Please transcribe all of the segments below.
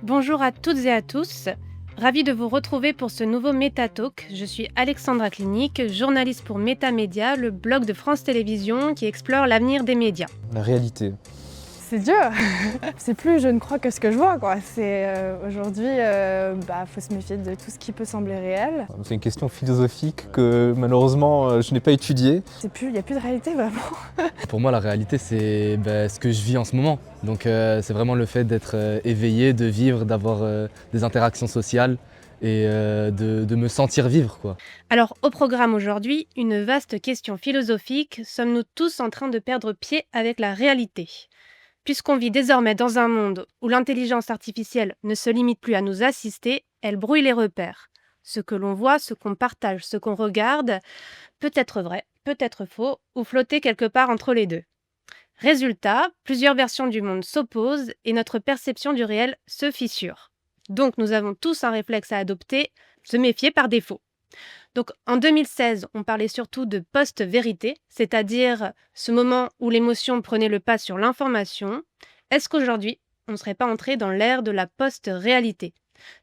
Bonjour à toutes et à tous. Ravie de vous retrouver pour ce nouveau Métatalk. Je suis Alexandra Klinik, journaliste pour Métamédia, le blog de France Télévisions qui explore l'avenir des médias. La réalité. C'est dur. C'est plus je ne crois que ce que je vois, quoi. C'est aujourd'hui, faut se méfier de tout ce qui peut sembler réel. C'est une question philosophique que malheureusement je n'ai pas étudiée. Il n'y a plus de réalité vraiment. Pour moi, la réalité, c'est ce que je vis en ce moment. Donc c'est vraiment le fait d'être éveillé, de vivre, d'avoir des interactions sociales et de me sentir vivre, quoi. Alors, au programme aujourd'hui, une vaste question philosophique. Sommes-nous tous en train de perdre pied avec la réalité ? Puisqu'on vit désormais dans un monde où l'intelligence artificielle ne se limite plus à nous assister, elle brouille les repères. Ce que l'on voit, ce qu'on partage, ce qu'on regarde, peut être vrai, peut être faux, ou flotter quelque part entre les deux. Résultat, plusieurs versions du monde s'opposent et notre perception du réel se fissure. Donc nous avons tous un réflexe à adopter, se méfier par défaut. Donc en 2016, on parlait surtout de post-vérité, c'est-à-dire ce moment où l'émotion prenait le pas sur l'information. Est-ce qu'aujourd'hui, on ne serait pas entré dans l'ère de la post-réalité,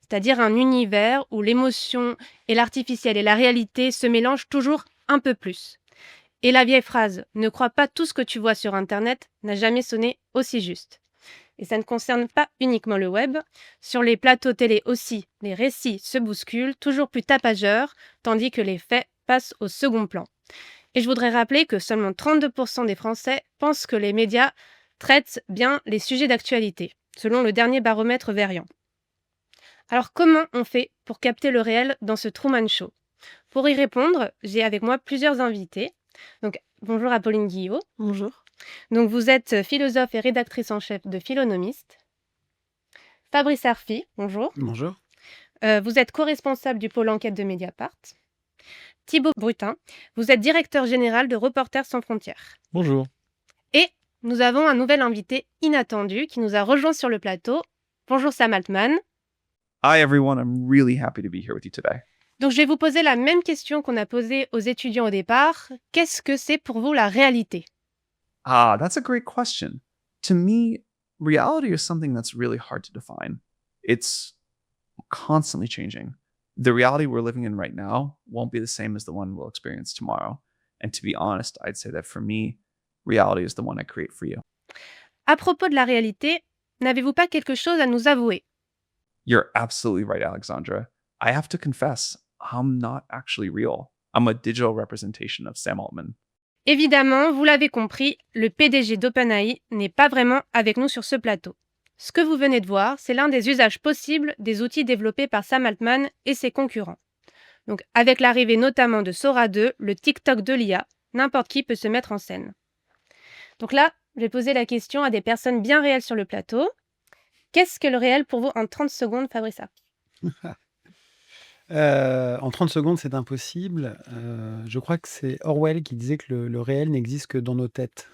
c'est-à-dire un univers où l'émotion et l'artificiel et la réalité se mélangent toujours un peu plus? Et la vieille phrase « ne crois pas tout ce que tu vois sur Internet » n'a jamais sonné aussi juste. Et ça ne concerne pas uniquement le web. Sur les plateaux télé aussi, les récits se bousculent, toujours plus tapageurs, tandis que les faits passent au second plan. Et je voudrais rappeler que seulement 32% des Français pensent que les médias traitent bien les sujets d'actualité, selon le dernier baromètre Verian. Alors comment on fait pour capter le réel dans ce Truman Show ? Pour y répondre, j'ai avec moi plusieurs invités. Donc, bonjour Apolline Guillot. Bonjour. Donc, vous êtes philosophe et rédactrice en chef de Philonomiste. Fabrice Arfi, bonjour. Bonjour. Vous êtes co-responsable du pôle enquête de Mediapart. Thibaut Brutin, vous êtes directeur général de Reporters sans frontières. Bonjour. Et nous avons un nouvel invité inattendu qui nous a rejoint sur le plateau. Bonjour Sam Altman. Hi everyone, I'm really happy to be here with you today. Donc je vais vous poser la même question qu'on a posée aux étudiants au départ. Qu'est-ce que c'est pour vous la réalité ? That's a great question. To me, reality is something that's really hard to define. It's constantly changing. The reality we're living in right now won't be the same as the one we'll experience tomorrow. And to be honest, I'd say that for me, reality is the one I create for you. À propos de la réalité, n'avez-vous pas quelque chose à nous avouer ? You're absolutely right, Alexandra. I have to confess, I'm not actually real. I'm a digital representation of Sam Altman. Évidemment, vous l'avez compris, le PDG d'OpenAI n'est pas vraiment avec nous sur ce plateau. Ce que vous venez de voir, c'est l'un des usages possibles des outils développés par Sam Altman et ses concurrents. Donc, avec l'arrivée notamment de Sora 2, le TikTok de l'IA, n'importe qui peut se mettre en scène. Donc là, je vais poser la question à des personnes bien réelles sur le plateau. Qu'est-ce que le réel pour vous en 30 secondes, Fabrice Arfi ? En 30 secondes, c'est impossible. Je crois que c'est Orwell qui disait que le réel n'existe que dans nos têtes.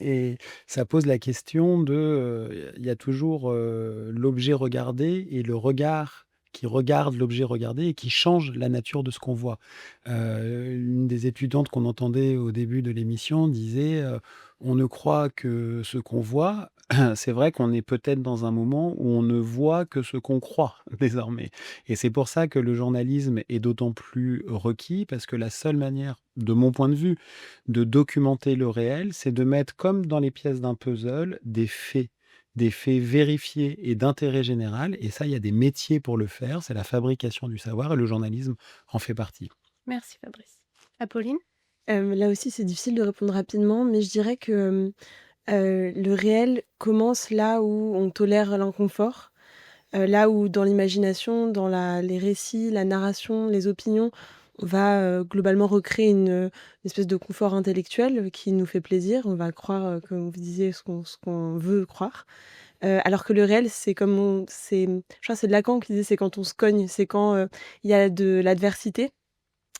Et ça pose la question de, il y a toujours l'objet regardé et le regard qui regarde l'objet regardé et qui change la nature de ce qu'on voit. Une des étudiantes qu'on entendait au début de l'émission disait on ne croit que ce qu'on voit. C'est vrai qu'on est peut-être dans un moment où on ne voit que ce qu'on croit désormais. Et c'est pour ça que le journalisme est d'autant plus requis, parce que la seule manière, de mon point de vue, de documenter le réel, c'est de mettre, comme dans les pièces d'un puzzle, des faits vérifiés et d'intérêt général. Et ça, il y a des métiers pour le faire. C'est la fabrication du savoir et le journalisme en fait partie. Merci Fabrice. Apolline ? Là aussi, c'est difficile de répondre rapidement, mais je dirais que le réel commence là où on tolère l'inconfort, là où dans l'imagination, dans les récits, la narration, les opinions, on va globalement recréer une espèce de confort intellectuel qui nous fait plaisir. On va croire, comme vous disiez, ce qu'on veut croire. Alors que le réel, c'est je crois que c'est Lacan qui disait, c'est quand on se cogne, c'est quand il y a de l'adversité.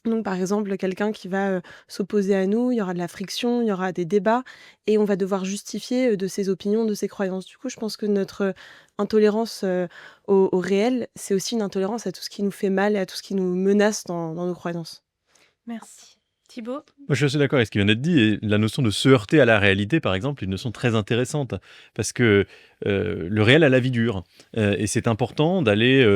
Donc, par exemple, quelqu'un qui va s'opposer à nous, il y aura de la friction, il y aura des débats et on va devoir justifier de ses opinions, de ses croyances. Du coup, je pense que notre intolérance au réel, c'est aussi une intolérance à tout ce qui nous fait mal et à tout ce qui nous menace dans nos croyances. Merci. Thibaut? Moi, je suis assez d'accord avec ce qui vient d'être dit et la notion de se heurter à la réalité, par exemple, est une notion très intéressante parce que, le réel a la vie dure, et c'est important d'aller,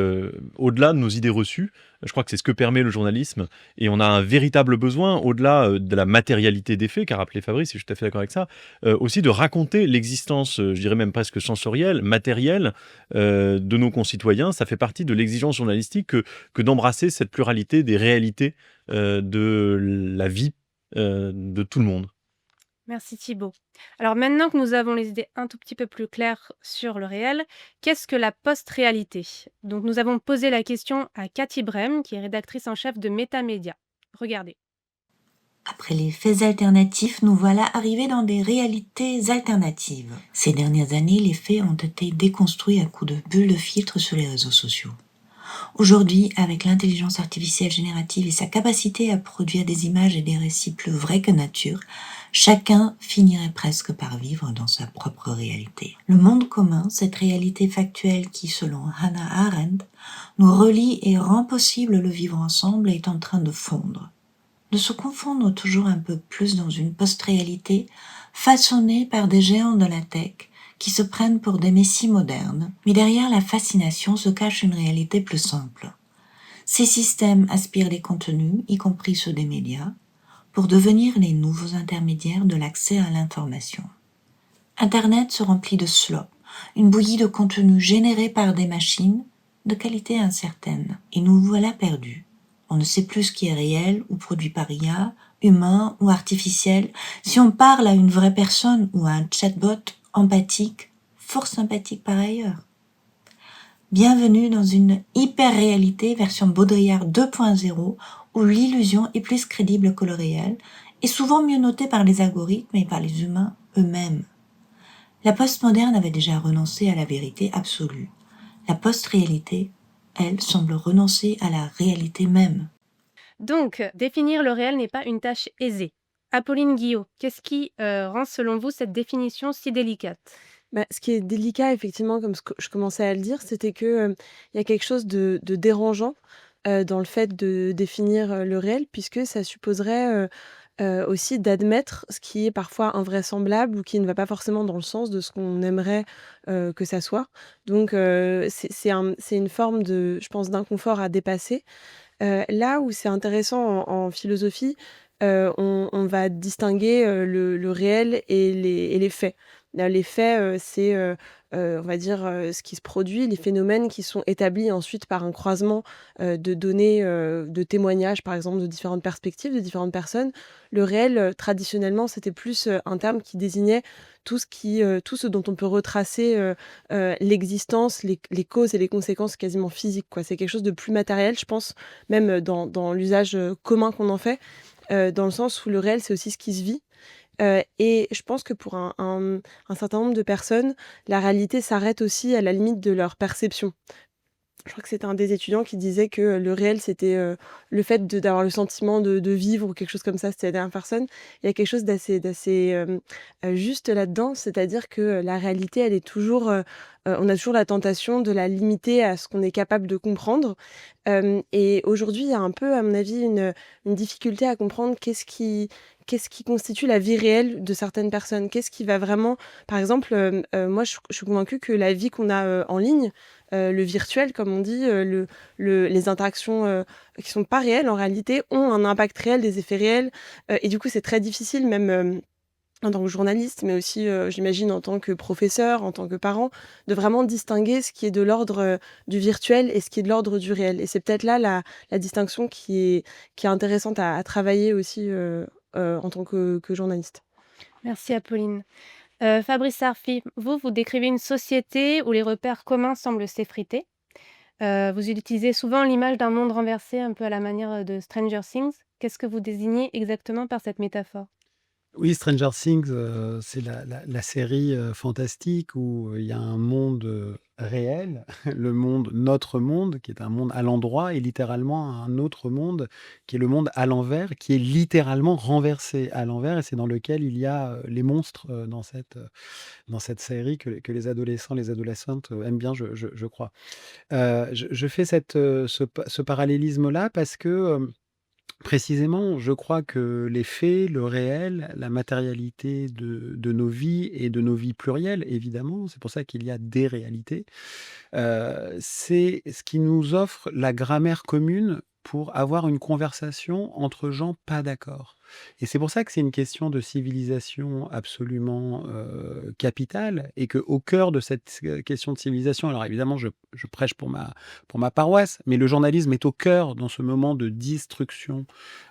au-delà de nos idées reçues. Je crois que c'est ce que permet le journalisme et on a un véritable besoin, au-delà, de la matérialité des faits qu'a rappelé Fabrice et je suis tout à fait d'accord avec ça, aussi de raconter l'existence, je dirais même presque sensorielle, matérielle, de nos concitoyens. Ça fait partie de l'exigence journalistique que d'embrasser cette pluralité des réalités, de la vie de tout le monde. Merci Thibaut. Alors maintenant que nous avons les idées un tout petit peu plus claires sur le réel, qu'est-ce que la post-réalité? Donc nous avons posé la question à Cathy Brem, qui est rédactrice en chef de Métamédia. Regardez. Après les faits alternatifs, nous voilà arrivés dans des réalités alternatives. Ces dernières années, les faits ont été déconstruits à coups de bulles de filtre sur les réseaux sociaux. Aujourd'hui, avec l'intelligence artificielle générative et sa capacité à produire des images et des récits plus vrais que nature, chacun finirait presque par vivre dans sa propre réalité. Le monde commun, cette réalité factuelle qui, selon Hannah Arendt, nous relie et rend possible le vivre ensemble, est en train de fondre. De se confondre toujours un peu plus dans une post-réalité façonnée par des géants de la tech qui se prennent pour des messies modernes, mais derrière la fascination se cache une réalité plus simple. Ces systèmes aspirent les contenus, y compris ceux des médias, pour devenir les nouveaux intermédiaires de l'accès à l'information. Internet se remplit de slop, une bouillie de contenus générés par des machines de qualité incertaine, et nous voilà perdus. On ne sait plus ce qui est réel ou produit par IA, humain ou artificiel, si on parle à une vraie personne ou à un chatbot empathique, fort sympathique par ailleurs. Bienvenue dans une hyper-réalité version Baudrillard 2.0 où l'illusion est plus crédible que le réel et souvent mieux notée par les algorithmes et par les humains eux-mêmes. La postmoderne avait déjà renoncé à la vérité absolue. La post-réalité, elle, semble renoncer à la réalité même. Donc, définir le réel n'est pas une tâche aisée. Apolline Guillot, qu'est-ce qui rend selon vous cette définition si délicate? Bah, ce qui est délicat, effectivement, comme je commençais à le dire, c'était que il y a quelque chose de dérangeant dans le fait de définir le réel, puisque ça supposerait aussi d'admettre ce qui est parfois invraisemblable ou qui ne va pas forcément dans le sens de ce qu'on aimerait que ça soit. Donc, c'est une forme de, je pense, d'inconfort à dépasser. Là où c'est intéressant en philosophie, on va distinguer, le réel et les faits. Les faits, c'est, on va dire, ce qui se produit, les phénomènes qui sont établis ensuite par un croisement, de données, de témoignages, par exemple, de différentes perspectives, de différentes personnes. Le réel, traditionnellement, c'était plus, un terme qui désignait tout ce dont on peut retracer, l'existence, les causes et les conséquences quasiment physiques, quoi. C'est quelque chose de plus matériel, je pense, même, dans l'usage, commun qu'on en fait, dans le sens où le réel, c'est aussi ce qui se vit, et je pense que pour un certain nombre de personnes, la réalité s'arrête aussi à la limite de leur perception. Je crois que c'était un des étudiants qui disait que le réel, c'était, le fait d'avoir le sentiment de vivre ou quelque chose comme ça, c'était la dernière personne. Il y a quelque chose d'assez juste là-dedans, c'est-à-dire que la réalité, elle est toujours, on a toujours la tentation de la limiter à ce qu'on est capable de comprendre. Et aujourd'hui, il y a un peu, à mon avis, une difficulté à comprendre qu'est-ce qui constitue la vie réelle de certaines personnes? Qu'est-ce qui va vraiment par exemple, moi, je suis convaincue que la vie qu'on a, en ligne, le virtuel, comme on dit, les interactions, qui sont pas réelles en réalité, ont un impact réel, des effets réels, et du coup, c'est très difficile même, en tant que journaliste, mais aussi, j'imagine en tant que professeur, en tant que parent, de vraiment distinguer ce qui est de l'ordre, du virtuel et ce qui est de l'ordre du réel. Et c'est peut-être là la distinction qui est intéressante à travailler aussi, en tant que journaliste. Merci Apolline. Fabrice Sarfi, vous décrivez une société où les repères communs semblent s'effriter. Vous utilisez souvent l'image d'un monde renversé, un peu à la manière de Stranger Things. Qu'est-ce que vous désignez exactement par cette métaphore? Oui, Stranger Things, c'est la série, fantastique où, il y a un monde, réel, notre monde, qui est un monde à l'endroit et littéralement un autre monde, qui est le monde à l'envers, qui est littéralement renversé à l'envers et c'est dans lequel il y a, les monstres, dans cette série que les adolescents, les adolescentes, aiment bien, je crois. Je fais ce parallélisme-là parce que, Précisément, je crois que les faits, le réel, la matérialité de nos vies et de nos vies plurielles, évidemment, c'est pour ça qu'il y a des réalités, c'est ce qui nous offre la grammaire commune pour avoir une conversation entre gens pas d'accord. Et c'est pour ça que c'est une question de civilisation absolument capitale et qu'au cœur de cette question de civilisation, alors évidemment, je prêche pour ma paroisse, mais le journalisme est au cœur dans ce moment de destruction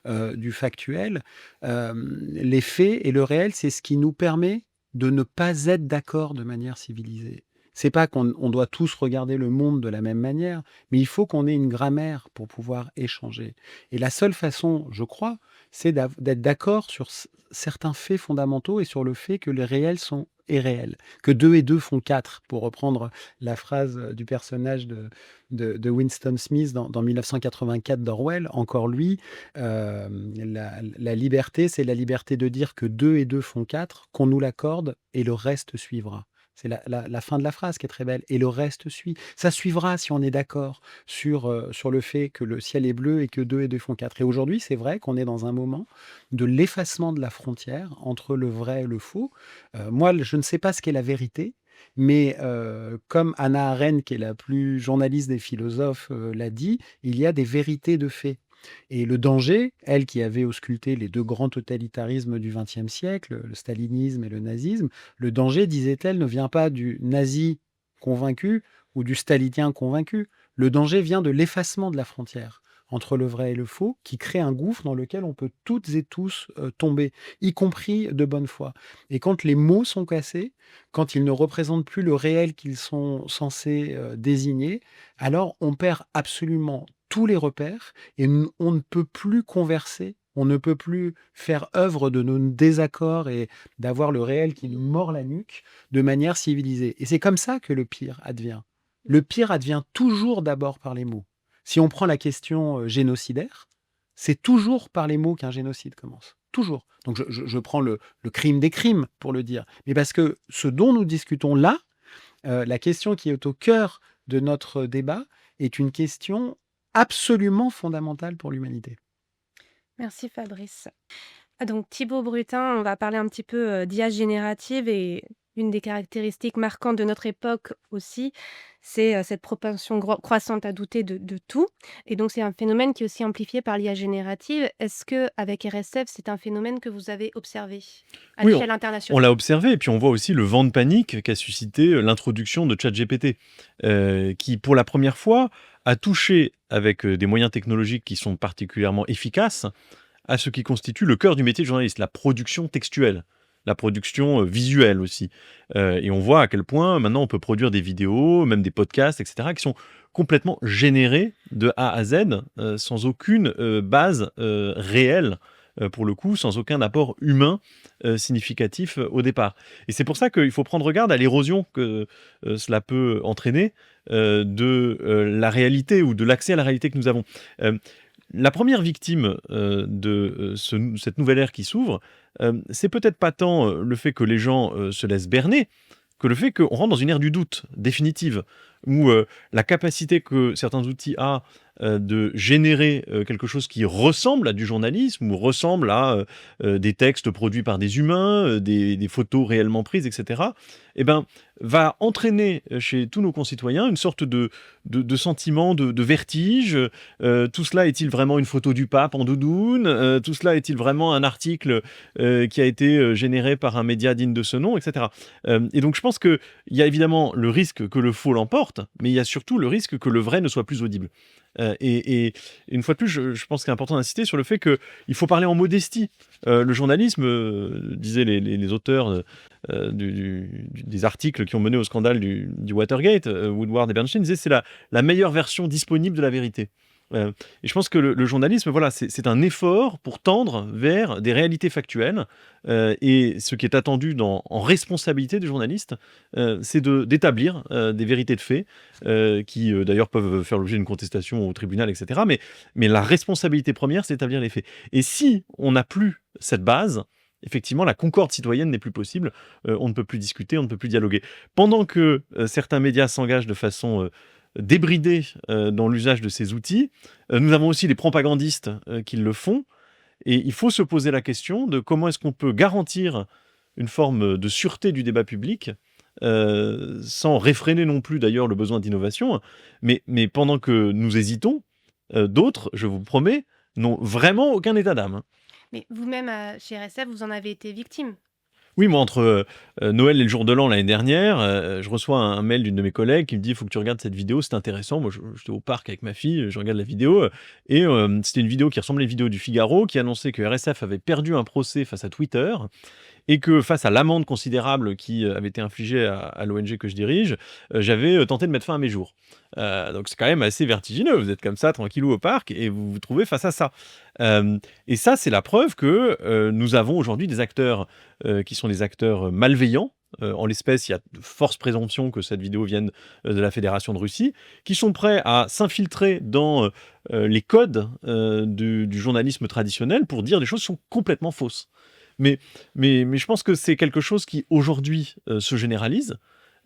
du factuel. Les faits et le réel, c'est ce qui nous permet de ne pas être d'accord de manière civilisée. C'est pas qu'on doit tous regarder le monde de la même manière, mais il faut qu'on ait une grammaire pour pouvoir échanger. Et la seule façon, je crois, c'est d'être d'accord sur certains faits fondamentaux et sur le fait que les réels sont irréels, que 2 et 2 font 4, pour reprendre la phrase du personnage de Winston Smith dans 1984 d'Orwell, encore lui, la liberté, c'est la liberté de dire que 2 et 2 font 4, qu'on nous l'accorde et le reste suivra. C'est la fin de la phrase qui est très belle. Et le reste suit. Ça suivra si on est d'accord sur le fait que le ciel est bleu et que 2 et 2 font 4. Et aujourd'hui, c'est vrai qu'on est dans un moment de l'effacement de la frontière entre le vrai et le faux. Moi, je ne sais pas ce qu'est la vérité, mais comme Hannah Arendt, qui est la plus journaliste des philosophes, l'a dit, il y a des vérités de fait. Et le danger, elle qui avait ausculté les 2 grands totalitarismes du XXe siècle, le stalinisme et le nazisme, le danger, disait-elle, ne vient pas du nazi convaincu ou du stalinien convaincu. Le danger vient de l'effacement de la frontière entre le vrai et le faux, qui crée un gouffre dans lequel on peut toutes et tous tomber, y compris de bonne foi. Et quand les mots sont cassés, quand ils ne représentent plus le réel qu'ils sont censés désigner, alors on perd absolument tous les repères et on ne peut plus converser, on ne peut plus faire œuvre de nos désaccords et d'avoir le réel qui nous mord la nuque de manière civilisée. Et c'est comme ça que le pire advient. Le pire advient toujours d'abord par les mots. Si on prend la question génocidaire, c'est toujours par les mots qu'un génocide commence. Toujours. Donc je prends le crime des crimes pour le dire. Mais parce que ce dont nous discutons là, la question qui est au cœur de notre débat, est une question absolument fondamentale pour l'humanité. Merci Fabrice. Donc Thibaut Brutin, on va parler un petit peu d'IA générative et une des caractéristiques marquantes de notre époque aussi, c'est cette propension croissante à douter de tout. Et donc c'est un phénomène qui est aussi amplifié par l'IA générative. Est-ce que avec RSF, c'est un phénomène que vous avez observé à Oui, l'échelle on internationale? l'a observé et puis on voit aussi le vent de panique qu'a suscité l'introduction de ChatGPT, qui pour la première fois a touché avec des moyens technologiques qui sont particulièrement efficaces à ce qui constitue le cœur du métier de journaliste, la production textuelle, la production visuelle aussi. Et on voit à quel point maintenant on peut produire des vidéos, même des podcasts, etc., qui sont complètement générés de A à Z, sans aucune base réelle, pour le coup, sans aucun apport humain significatif au départ. Et c'est pour ça qu'il faut prendre garde à l'érosion que cela peut entraîner de la réalité ou de l'accès à la réalité que nous avons. La première victime de cette nouvelle ère qui s'ouvre, c'est peut-être pas tant le fait que les gens se laissent berner, que le fait qu'on rentre dans une ère du doute définitive, où la capacité que certains outils ont de générer quelque chose qui ressemble à du journalisme ou ressemble à des textes produits par des humains, des photos réellement prises, etc., eh ben, va entraîner chez tous nos concitoyens une sorte de sentiment de vertige. Tout cela est-il vraiment une photo du pape en doudoune? Tout cela est-il vraiment un article qui a été généré par un média digne de ce nom, etc. Et donc je pense qu'il y a évidemment le risque que le faux l'emporte, mais il y a surtout le risque que le vrai ne soit plus audible. Et une fois de plus, je pense qu'il est important d'insister sur le fait qu'il faut parler en modestie. Le journalisme, disaient les auteurs des articles qui ont mené au scandale du Watergate, Woodward et Bernstein, disaient que c'est la meilleure version disponible de la vérité. Et je pense que le journalisme, voilà, c'est un effort pour tendre vers des réalités factuelles. Et ce qui est attendu en responsabilité du journaliste, c'est d'établir des vérités de fait, qui d'ailleurs peuvent faire l'objet d'une contestation au tribunal, etc. Mais la responsabilité première, c'est d'établir les faits. Et si on n'a plus cette base, effectivement, la concorde citoyenne n'est plus possible. On ne peut plus discuter, on ne peut plus dialoguer. Pendant que certains médias s'engagent de façon débridé dans l'usage de ces outils. Nous avons aussi les propagandistes qui le font. Et il faut se poser la question de comment est-ce qu'on peut garantir une forme de sûreté du débat public, sans réfréner non plus d'ailleurs le besoin d'innovation. Mais pendant que nous hésitons, d'autres, je vous promets, n'ont vraiment aucun état d'âme, hein. Mais vous-même, chez RSF, vous en avez été victime. Oui, moi, entre Noël et le jour de l'an l'année dernière, je reçois un mail d'une de mes collègues qui me dit: «Il faut que tu regardes cette vidéo, c'est intéressant». Moi, j'étais au parc avec ma fille, je regarde la vidéo, et c'était une vidéo qui ressemblait à une vidéo du Figaro, qui annonçait que RSF avait perdu un procès face à Twitter et que face à l'amende considérable qui avait été infligée à l'ONG que je dirige, j'avais tenté de mettre fin à mes jours. Donc c'est quand même assez vertigineux. Vous êtes comme ça, tranquillou au parc, et vous vous trouvez face à ça. Et ça, c'est la preuve que nous avons aujourd'hui des acteurs qui sont des acteurs malveillants. En l'espèce, il y a de fortes présomptions que cette vidéo vienne de la Fédération de Russie, qui sont prêts à s'infiltrer dans les codes du journalisme traditionnel pour dire des choses qui sont complètement fausses. Mais je pense que c'est quelque chose qui, aujourd'hui, se généralise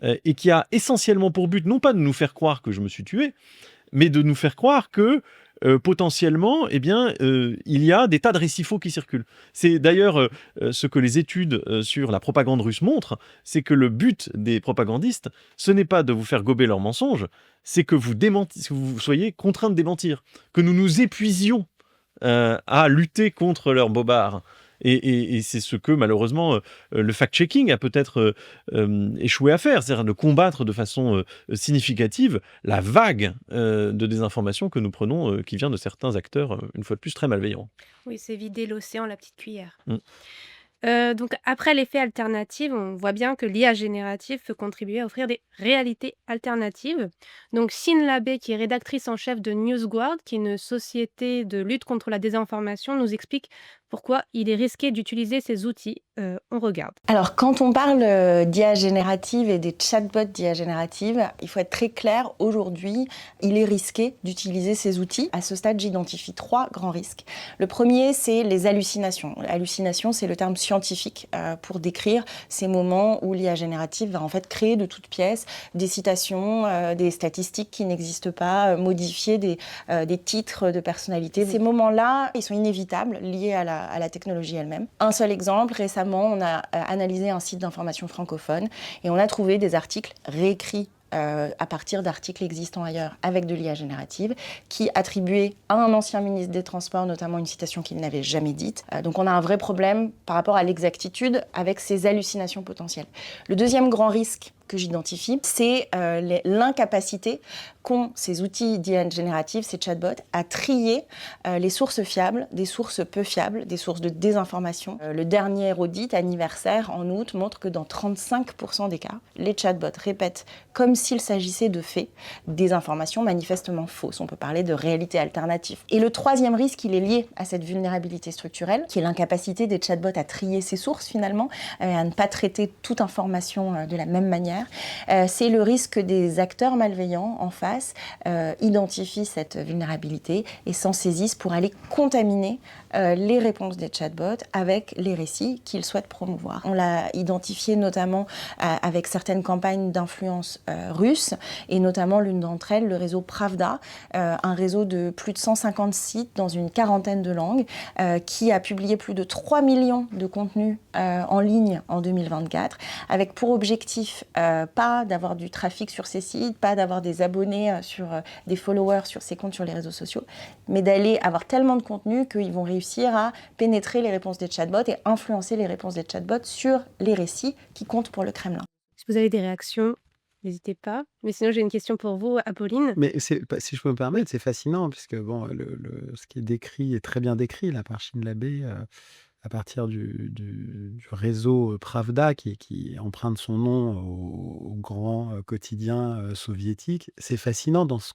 et qui a essentiellement pour but, non pas de nous faire croire que je me suis tué, mais de nous faire croire que, potentiellement, eh bien, il y a des tas de récits faux qui circulent. C'est d'ailleurs ce que les études sur la propagande russe montrent, c'est que le but des propagandistes, ce n'est pas de vous faire gober leurs mensonges, c'est que vous soyez contraints de démentir, que nous nous épuisions à lutter contre leurs bobards. Et c'est ce que malheureusement le fact-checking a peut-être échoué à faire, c'est-à-dire de combattre de façon significative la vague de désinformation que nous prenons, qui vient de certains acteurs, une fois de plus, très malveillants. Oui, c'est vider l'océan, la petite cuillère. Mm. Donc après l'effet alternative, on voit bien que l'IA générative peut contribuer à offrir des réalités alternatives. Donc Sine Labbé, qui est rédactrice en chef de NewsGuard, qui est une société de lutte contre la désinformation, nous explique pourquoi il est risqué d'utiliser ces outils. On regarde. Alors, quand on parle d'IA générative et des chatbots d'IA générative, il faut être très clair. Aujourd'hui, il est risqué d'utiliser ces outils. À ce stade, j'identifie 3 grands risques. Le premier, c'est les hallucinations. Hallucination, c'est le terme scientifique pour décrire ces moments où l'IA générative va en fait créer de toutes pièces des citations, des statistiques qui n'existent pas, modifier des titres de personnalité. Ces moments-là, ils sont inévitables, liés à la technologie elle-même. Un seul exemple, récemment, on a analysé un site d'information francophone et on a trouvé des articles réécrits à partir d'articles existants ailleurs avec de l'IA générative qui attribuaient à un ancien ministre des Transports notamment une citation qu'il n'avait jamais dite. Donc on a un vrai problème par rapport à l'exactitude avec ces hallucinations potentielles. Le deuxième grand risque que j'identifie, c'est l'incapacité qu'ont ces outils d'IA générative, ces chatbots, à trier les sources fiables, des sources peu fiables, des sources de désinformation. Le dernier audit anniversaire en août montre que dans 35% des cas, les chatbots répètent comme s'il s'agissait de faits, des informations manifestement fausses. On peut parler de réalité alternative. Et le troisième risque, il est lié à cette vulnérabilité structurelle, qui est l'incapacité des chatbots à trier ces sources finalement, à ne pas traiter toute information de la même manière. C'est le risque que des acteurs malveillants en face identifient cette vulnérabilité et s'en saisissent pour aller contaminer les réponses des chatbots avec les récits qu'ils souhaitent promouvoir. On l'a identifié notamment avec certaines campagnes d'influence russes et notamment l'une d'entre elles, le réseau Pravda, un réseau de plus de 150 sites dans une quarantaine de langues qui a publié plus de 3 millions de contenus en ligne en 2024 avec pour objectif pas d'avoir du trafic sur ces sites, pas d'avoir des abonnés des followers sur ces comptes sur les réseaux sociaux, mais d'aller avoir tellement de contenu qu'ils vont réussir à pénétrer les réponses des chatbots et influencer les réponses des chatbots sur les récits qui comptent pour le Kremlin. Si vous avez des réactions, n'hésitez pas. Mais sinon, j'ai une question pour vous, Apolline. Mais si je peux me permettre, c'est fascinant puisque bon, ce qui est décrit est très bien décrit là par Sine Labbé à partir du réseau Pravda qui emprunte son nom au grand quotidien soviétique. C'est fascinant dans ce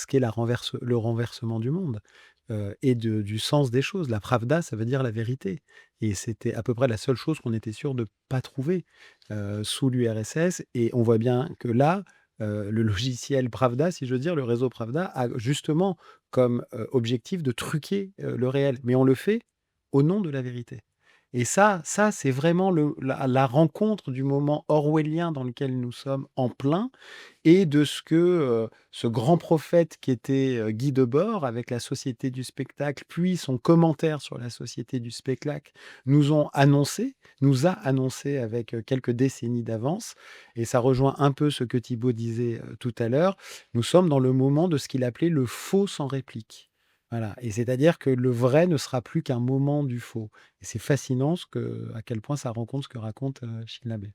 qu'est le renversement du monde et du sens des choses. La Pravda, ça veut dire la vérité. Et c'était à peu près la seule chose qu'on était sûr de ne pas trouver sous l'URSS. Et on voit bien que là, le logiciel Pravda, si je veux dire, le réseau Pravda, a justement comme objectif de truquer le réel. Mais on le fait au nom de la vérité. Et ça, c'est vraiment la rencontre du moment orwellien dans lequel nous sommes en plein et de ce que ce grand prophète qui était Guy Debord avec la société du spectacle, puis son commentaire sur la société du spectacle, nous a annoncé avec quelques décennies d'avance. Et ça rejoint un peu ce que Thibaut disait tout à l'heure. Nous sommes dans le moment de ce qu'il appelait le faux sans réplique. Voilà. Et c'est-à-dire que le vrai ne sera plus qu'un moment du faux. Et c'est fascinant à quel point ça rencontre ce que raconte Schindler.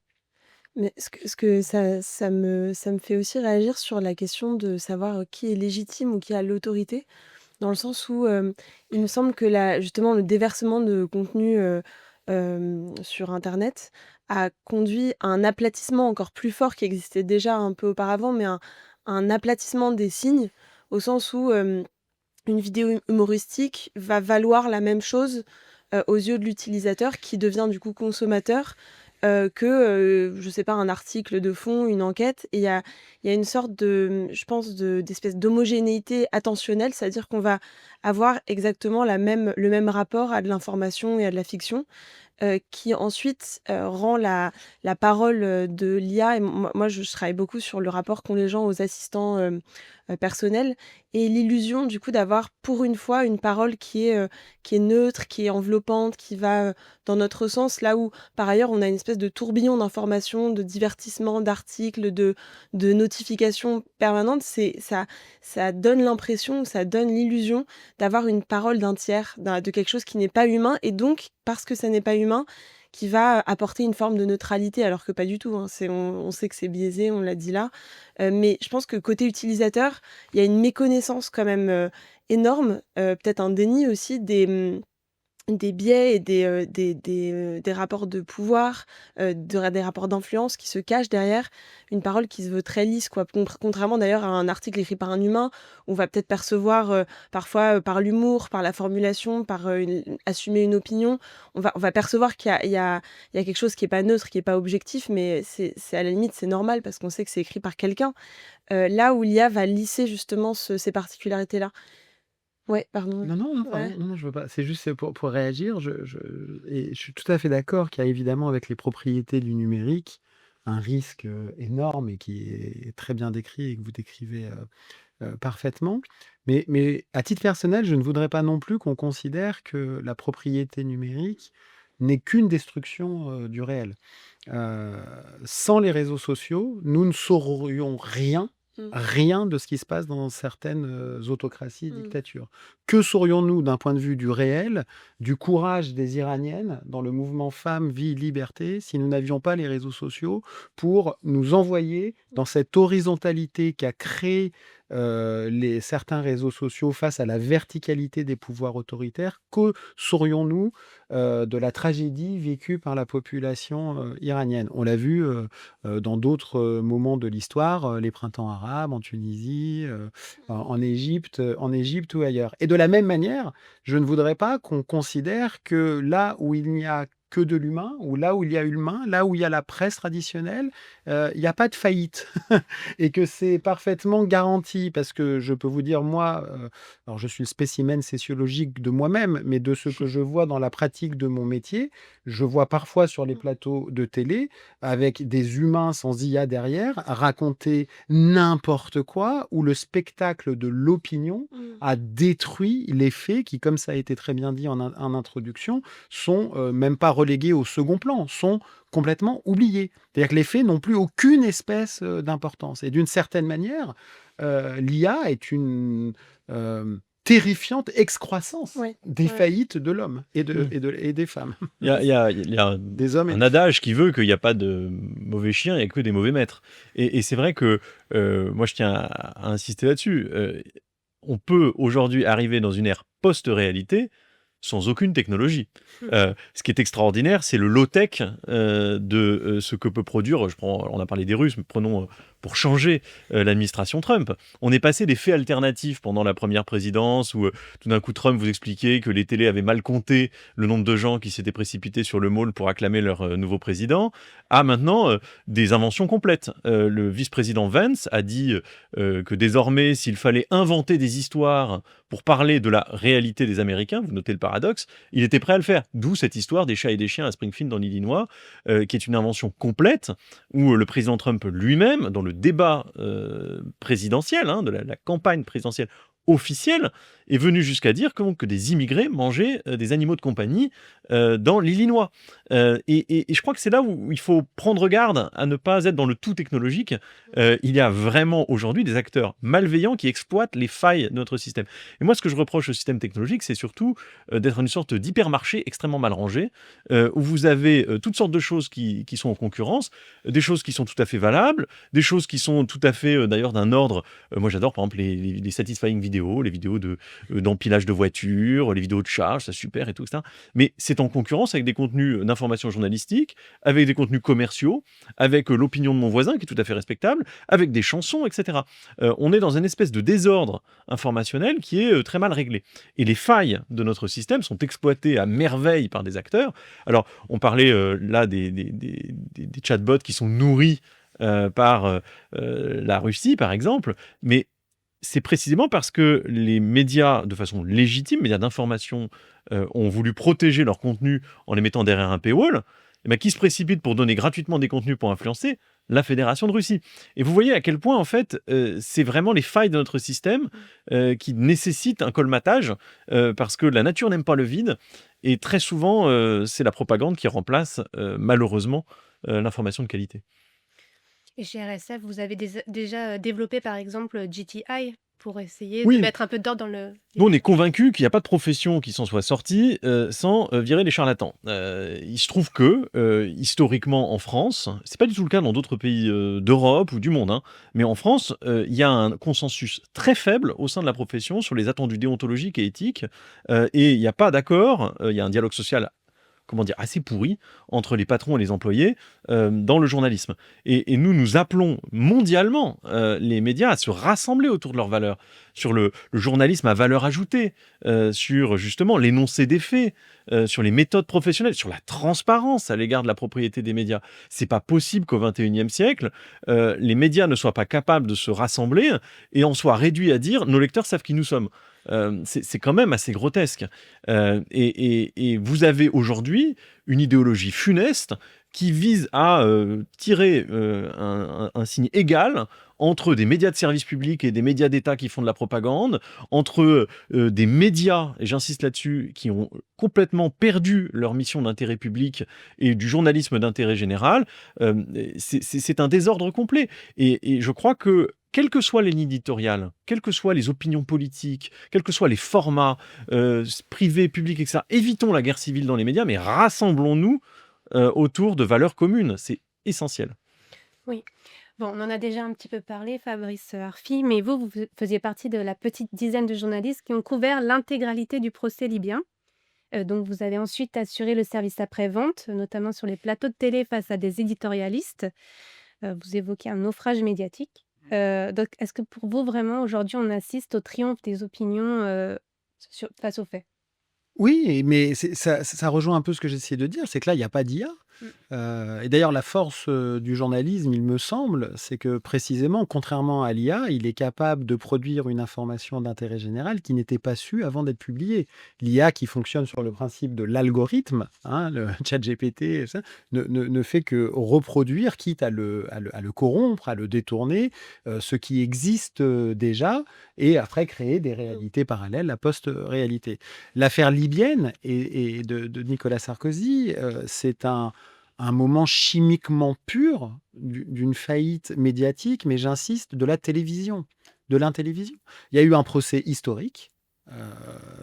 Mais ce que ça me fait aussi réagir sur la question de savoir, qui est légitime ou qui a l'autorité. Dans le sens où, il me semble que justement le déversement de contenu, sur internet a conduit à un aplatissement encore plus fort qui existait déjà un peu auparavant, mais un aplatissement des signes, au sens où, une vidéo humoristique va valoir la même chose, aux yeux de l'utilisateur qui devient du coup consommateur, que, je sais pas, un article de fond, une enquête. Et il y a une sorte de, je pense, d'espèce d'homogénéité attentionnelle, c'est-à-dire qu'on va avoir exactement le même rapport à de l'information et à de la fiction, qui ensuite, rend la parole, de l'IA. Et moi je travaille beaucoup sur le rapport qu'ont les gens aux assistants, personnels, et l'illusion du coup d'avoir pour une fois une parole qui est neutre, qui est enveloppante, qui va, dans notre sens, là où par ailleurs on a une espèce de tourbillon d'informations, de divertissements, d'articles, de notifications permanentes. Ça donne l'impression, ça donne l'illusion d'avoir une parole d'un tiers, de quelque chose qui n'est pas humain, et donc, parce que ça n'est pas humain, qui va apporter une forme de neutralité, alors que pas du tout, hein. On sait que c'est biaisé, on l'a dit là. Mais je pense que côté utilisateur, il y a une méconnaissance quand même énorme, peut-être un déni aussi des biais et des rapports de pouvoir, des rapports d'influence qui se cachent derrière une parole qui se veut très lisse, quoi. Contrairement d'ailleurs à un article écrit par un humain, on va peut-être percevoir, parfois, par l'humour, par la formulation, par, assumer une opinion, on va percevoir qu'il y a quelque chose qui est pas neutre, qui est pas objectif, mais c'est à la limite, c'est normal parce qu'on sait que c'est écrit par quelqu'un. Là où l'IA va lisser justement ces particularités-là. Ouais, pardon. Non, Ouais. pardon, non, je veux pas. C'est juste pour réagir. Et je suis tout à fait d'accord qu'il y a évidemment avec les propriétés du numérique un risque énorme et qui est très bien décrit et que vous décrivez parfaitement. Mais à titre personnel, je ne voudrais pas non plus qu'on considère que la propriété numérique n'est qu'une destruction du réel. Sans les réseaux sociaux, nous ne saurions rien de ce qui se passe dans certaines autocraties et Mmh. dictatures. Que saurions-nous d'un point de vue du réel, du courage des Iraniennes dans le mouvement Femmes, Vie, Liberté, si nous n'avions pas les réseaux sociaux pour nous envoyer dans cette horizontalité qu'a créé certains réseaux sociaux face à la verticalité des pouvoirs autoritaires? Que saurions-nous de la tragédie vécue par la population iranienne? On l'a vu dans d'autres moments de l'histoire, les printemps arabes, en Tunisie, en Égypte ou ailleurs. Et de la même manière, je ne voudrais pas qu'on considère que là où il n'y a que de l'humain, ou là où il y a l'humain, là où il y a la presse traditionnelle, il n'y a pas de faillite. Et que c'est parfaitement garanti, parce que je peux vous dire, moi, alors je suis le spécimen sociologique de moi-même, mais de ce que je vois dans la pratique de mon métier, je vois parfois sur les plateaux de télé, avec des humains sans IA derrière, raconter n'importe quoi, où le spectacle de l'opinion a détruit les faits qui, comme ça a été très bien dit en introduction, sont même pas relégués au second plan, sont complètement oubliés. C'est-à-dire que les faits n'ont plus aucune espèce d'importance. Et d'une certaine manière, l'IA est une terrifiante excroissance Ouais, des ouais. faillites de l'homme et des femmes. Il y a Des hommes et un des adage qui veut qu'il n'y a pas de mauvais chiens, il n'y a que des mauvais maîtres. Et c'est vrai que moi, je tiens à insister là-dessus. On peut aujourd'hui arriver dans une ère post-réalité sans aucune technologie. Ce qui est extraordinaire, c'est le low-tech de ce que peut produire, on a parlé des Russes, mais prenons pour changer l'administration Trump. On est passé des faits alternatifs pendant la première présidence où tout d'un coup Trump vous expliquait que les télés avaient mal compté le nombre de gens qui s'étaient précipités sur le mall pour acclamer leur nouveau président, à maintenant des inventions complètes. Le vice-président Vance a dit que désormais, s'il fallait inventer des histoires pour parler de la réalité des Américains, vous notez le paradoxe, il était prêt à le faire. D'où cette histoire des chats et des chiens à Springfield, dans l'Illinois, qui est une invention complète, où le président Trump lui-même, dans le débat présidentiel, de la campagne présidentielle officielle, est venu jusqu'à dire que des immigrés mangeaient des animaux de compagnie dans l'Illinois. Et je crois que c'est là où il faut prendre garde à ne pas être dans le tout technologique. Il y a vraiment aujourd'hui des acteurs malveillants qui exploitent les failles de notre système. Et moi, ce que je reproche au système technologique, c'est surtout d'être une sorte d'hypermarché extrêmement mal rangé, où vous avez toutes sortes de choses qui sont en concurrence, des choses qui sont tout à fait valables, des choses qui sont tout à fait d'ailleurs d'un ordre. Moi, j'adore par exemple les satisfying vidéos, les vidéos d'empilage de voitures, les vidéos de charge, c'est super et tout, etc. Mais c'est en concurrence avec des contenus d'information journalistique, avec des contenus commerciaux, avec l'opinion de mon voisin qui est tout à fait respectable, avec des chansons, etc. On est dans une espèce de désordre informationnel qui est très mal réglé. Et les failles de notre système sont exploitées à merveille par des acteurs. Alors, on parlait là des chatbots qui sont nourris par la Russie, par exemple, mais c'est précisément parce que les médias, de façon légitime, médias d'information, ont voulu protéger leur contenu en les mettant derrière un paywall, et ben, qui se précipite pour donner gratuitement des contenus pour influencer la Fédération de Russie. Et vous voyez à quel point, en fait, c'est vraiment les failles de notre système qui nécessitent un colmatage, parce que la nature n'aime pas le vide, et très souvent, c'est la propagande qui remplace, malheureusement, l'information de qualité. Et chez RSF, vous avez déjà développé par exemple GTI pour essayer de Oui, mettre un peu d'ordre dans le... nous, on est convaincus qu'il n'y a pas de profession qui s'en soit sortie sans virer les charlatans. Il se trouve que, historiquement en France, c'est pas du tout le cas dans d'autres pays d'Europe ou du monde, mais en France, il y a un consensus très faible au sein de la profession sur les attendus déontologiques et éthiques, et il n'y a pas d'accord, il y a un dialogue social assez pourri entre les patrons et les employés dans le journalisme. Et nous appelons mondialement les médias à se rassembler autour de leurs valeurs, sur le journalisme à valeur ajoutée, sur justement l'énoncé des faits, sur les méthodes professionnelles, sur la transparence à l'égard de la propriété des médias. C'est pas possible qu'au XXIe siècle, les médias ne soient pas capables de se rassembler et en soient réduits à dire « nos lecteurs savent qui nous sommes ». C'est quand même assez grotesque. Et vous avez aujourd'hui une idéologie funeste qui vise à tirer un signe égal entre des médias de service public et des médias d'État qui font de la propagande, entre des médias, et j'insiste là-dessus, qui ont complètement perdu leur mission d'intérêt public et du journalisme d'intérêt général. C'est un désordre complet. Et je crois que quelle que soit les lignes éditoriales, quelles que soient les opinions politiques, quels que soient les formats privés, publics, etc., évitons la guerre civile dans les médias, mais rassemblons-nous autour de valeurs communes. C'est essentiel. Oui. Bon, on en a déjà un petit peu parlé, Fabrice Arfi, mais vous faisiez partie de la petite dizaine de journalistes qui ont couvert l'intégralité du procès libyen. Donc, vous avez ensuite assuré le service après-vente, notamment sur les plateaux de télé face à des éditorialistes. Vous évoquez un naufrage médiatique. Donc, est-ce que pour vous, vraiment, aujourd'hui, on assiste au triomphe des opinions face aux faits? Oui, mais ça rejoint un peu ce que j'essayais de dire, c'est que là, il n'y a pas d'IA. Et d'ailleurs, la force du journalisme, il me semble, c'est que précisément, contrairement à l'IA, il est capable de produire une information d'intérêt général qui n'était pas su avant d'être publiée. L'IA qui fonctionne sur le principe de l'algorithme, le ChatGPT, ça, ne fait que reproduire, quitte à le corrompre, à le détourner, ce qui existe déjà, et après créer des réalités parallèles, la post-réalité. L'affaire libyenne et de Nicolas Sarkozy, c'est un moment chimiquement pur d'une faillite médiatique, mais j'insiste, de la télévision, de l'intélévision. Il y a eu un procès historique.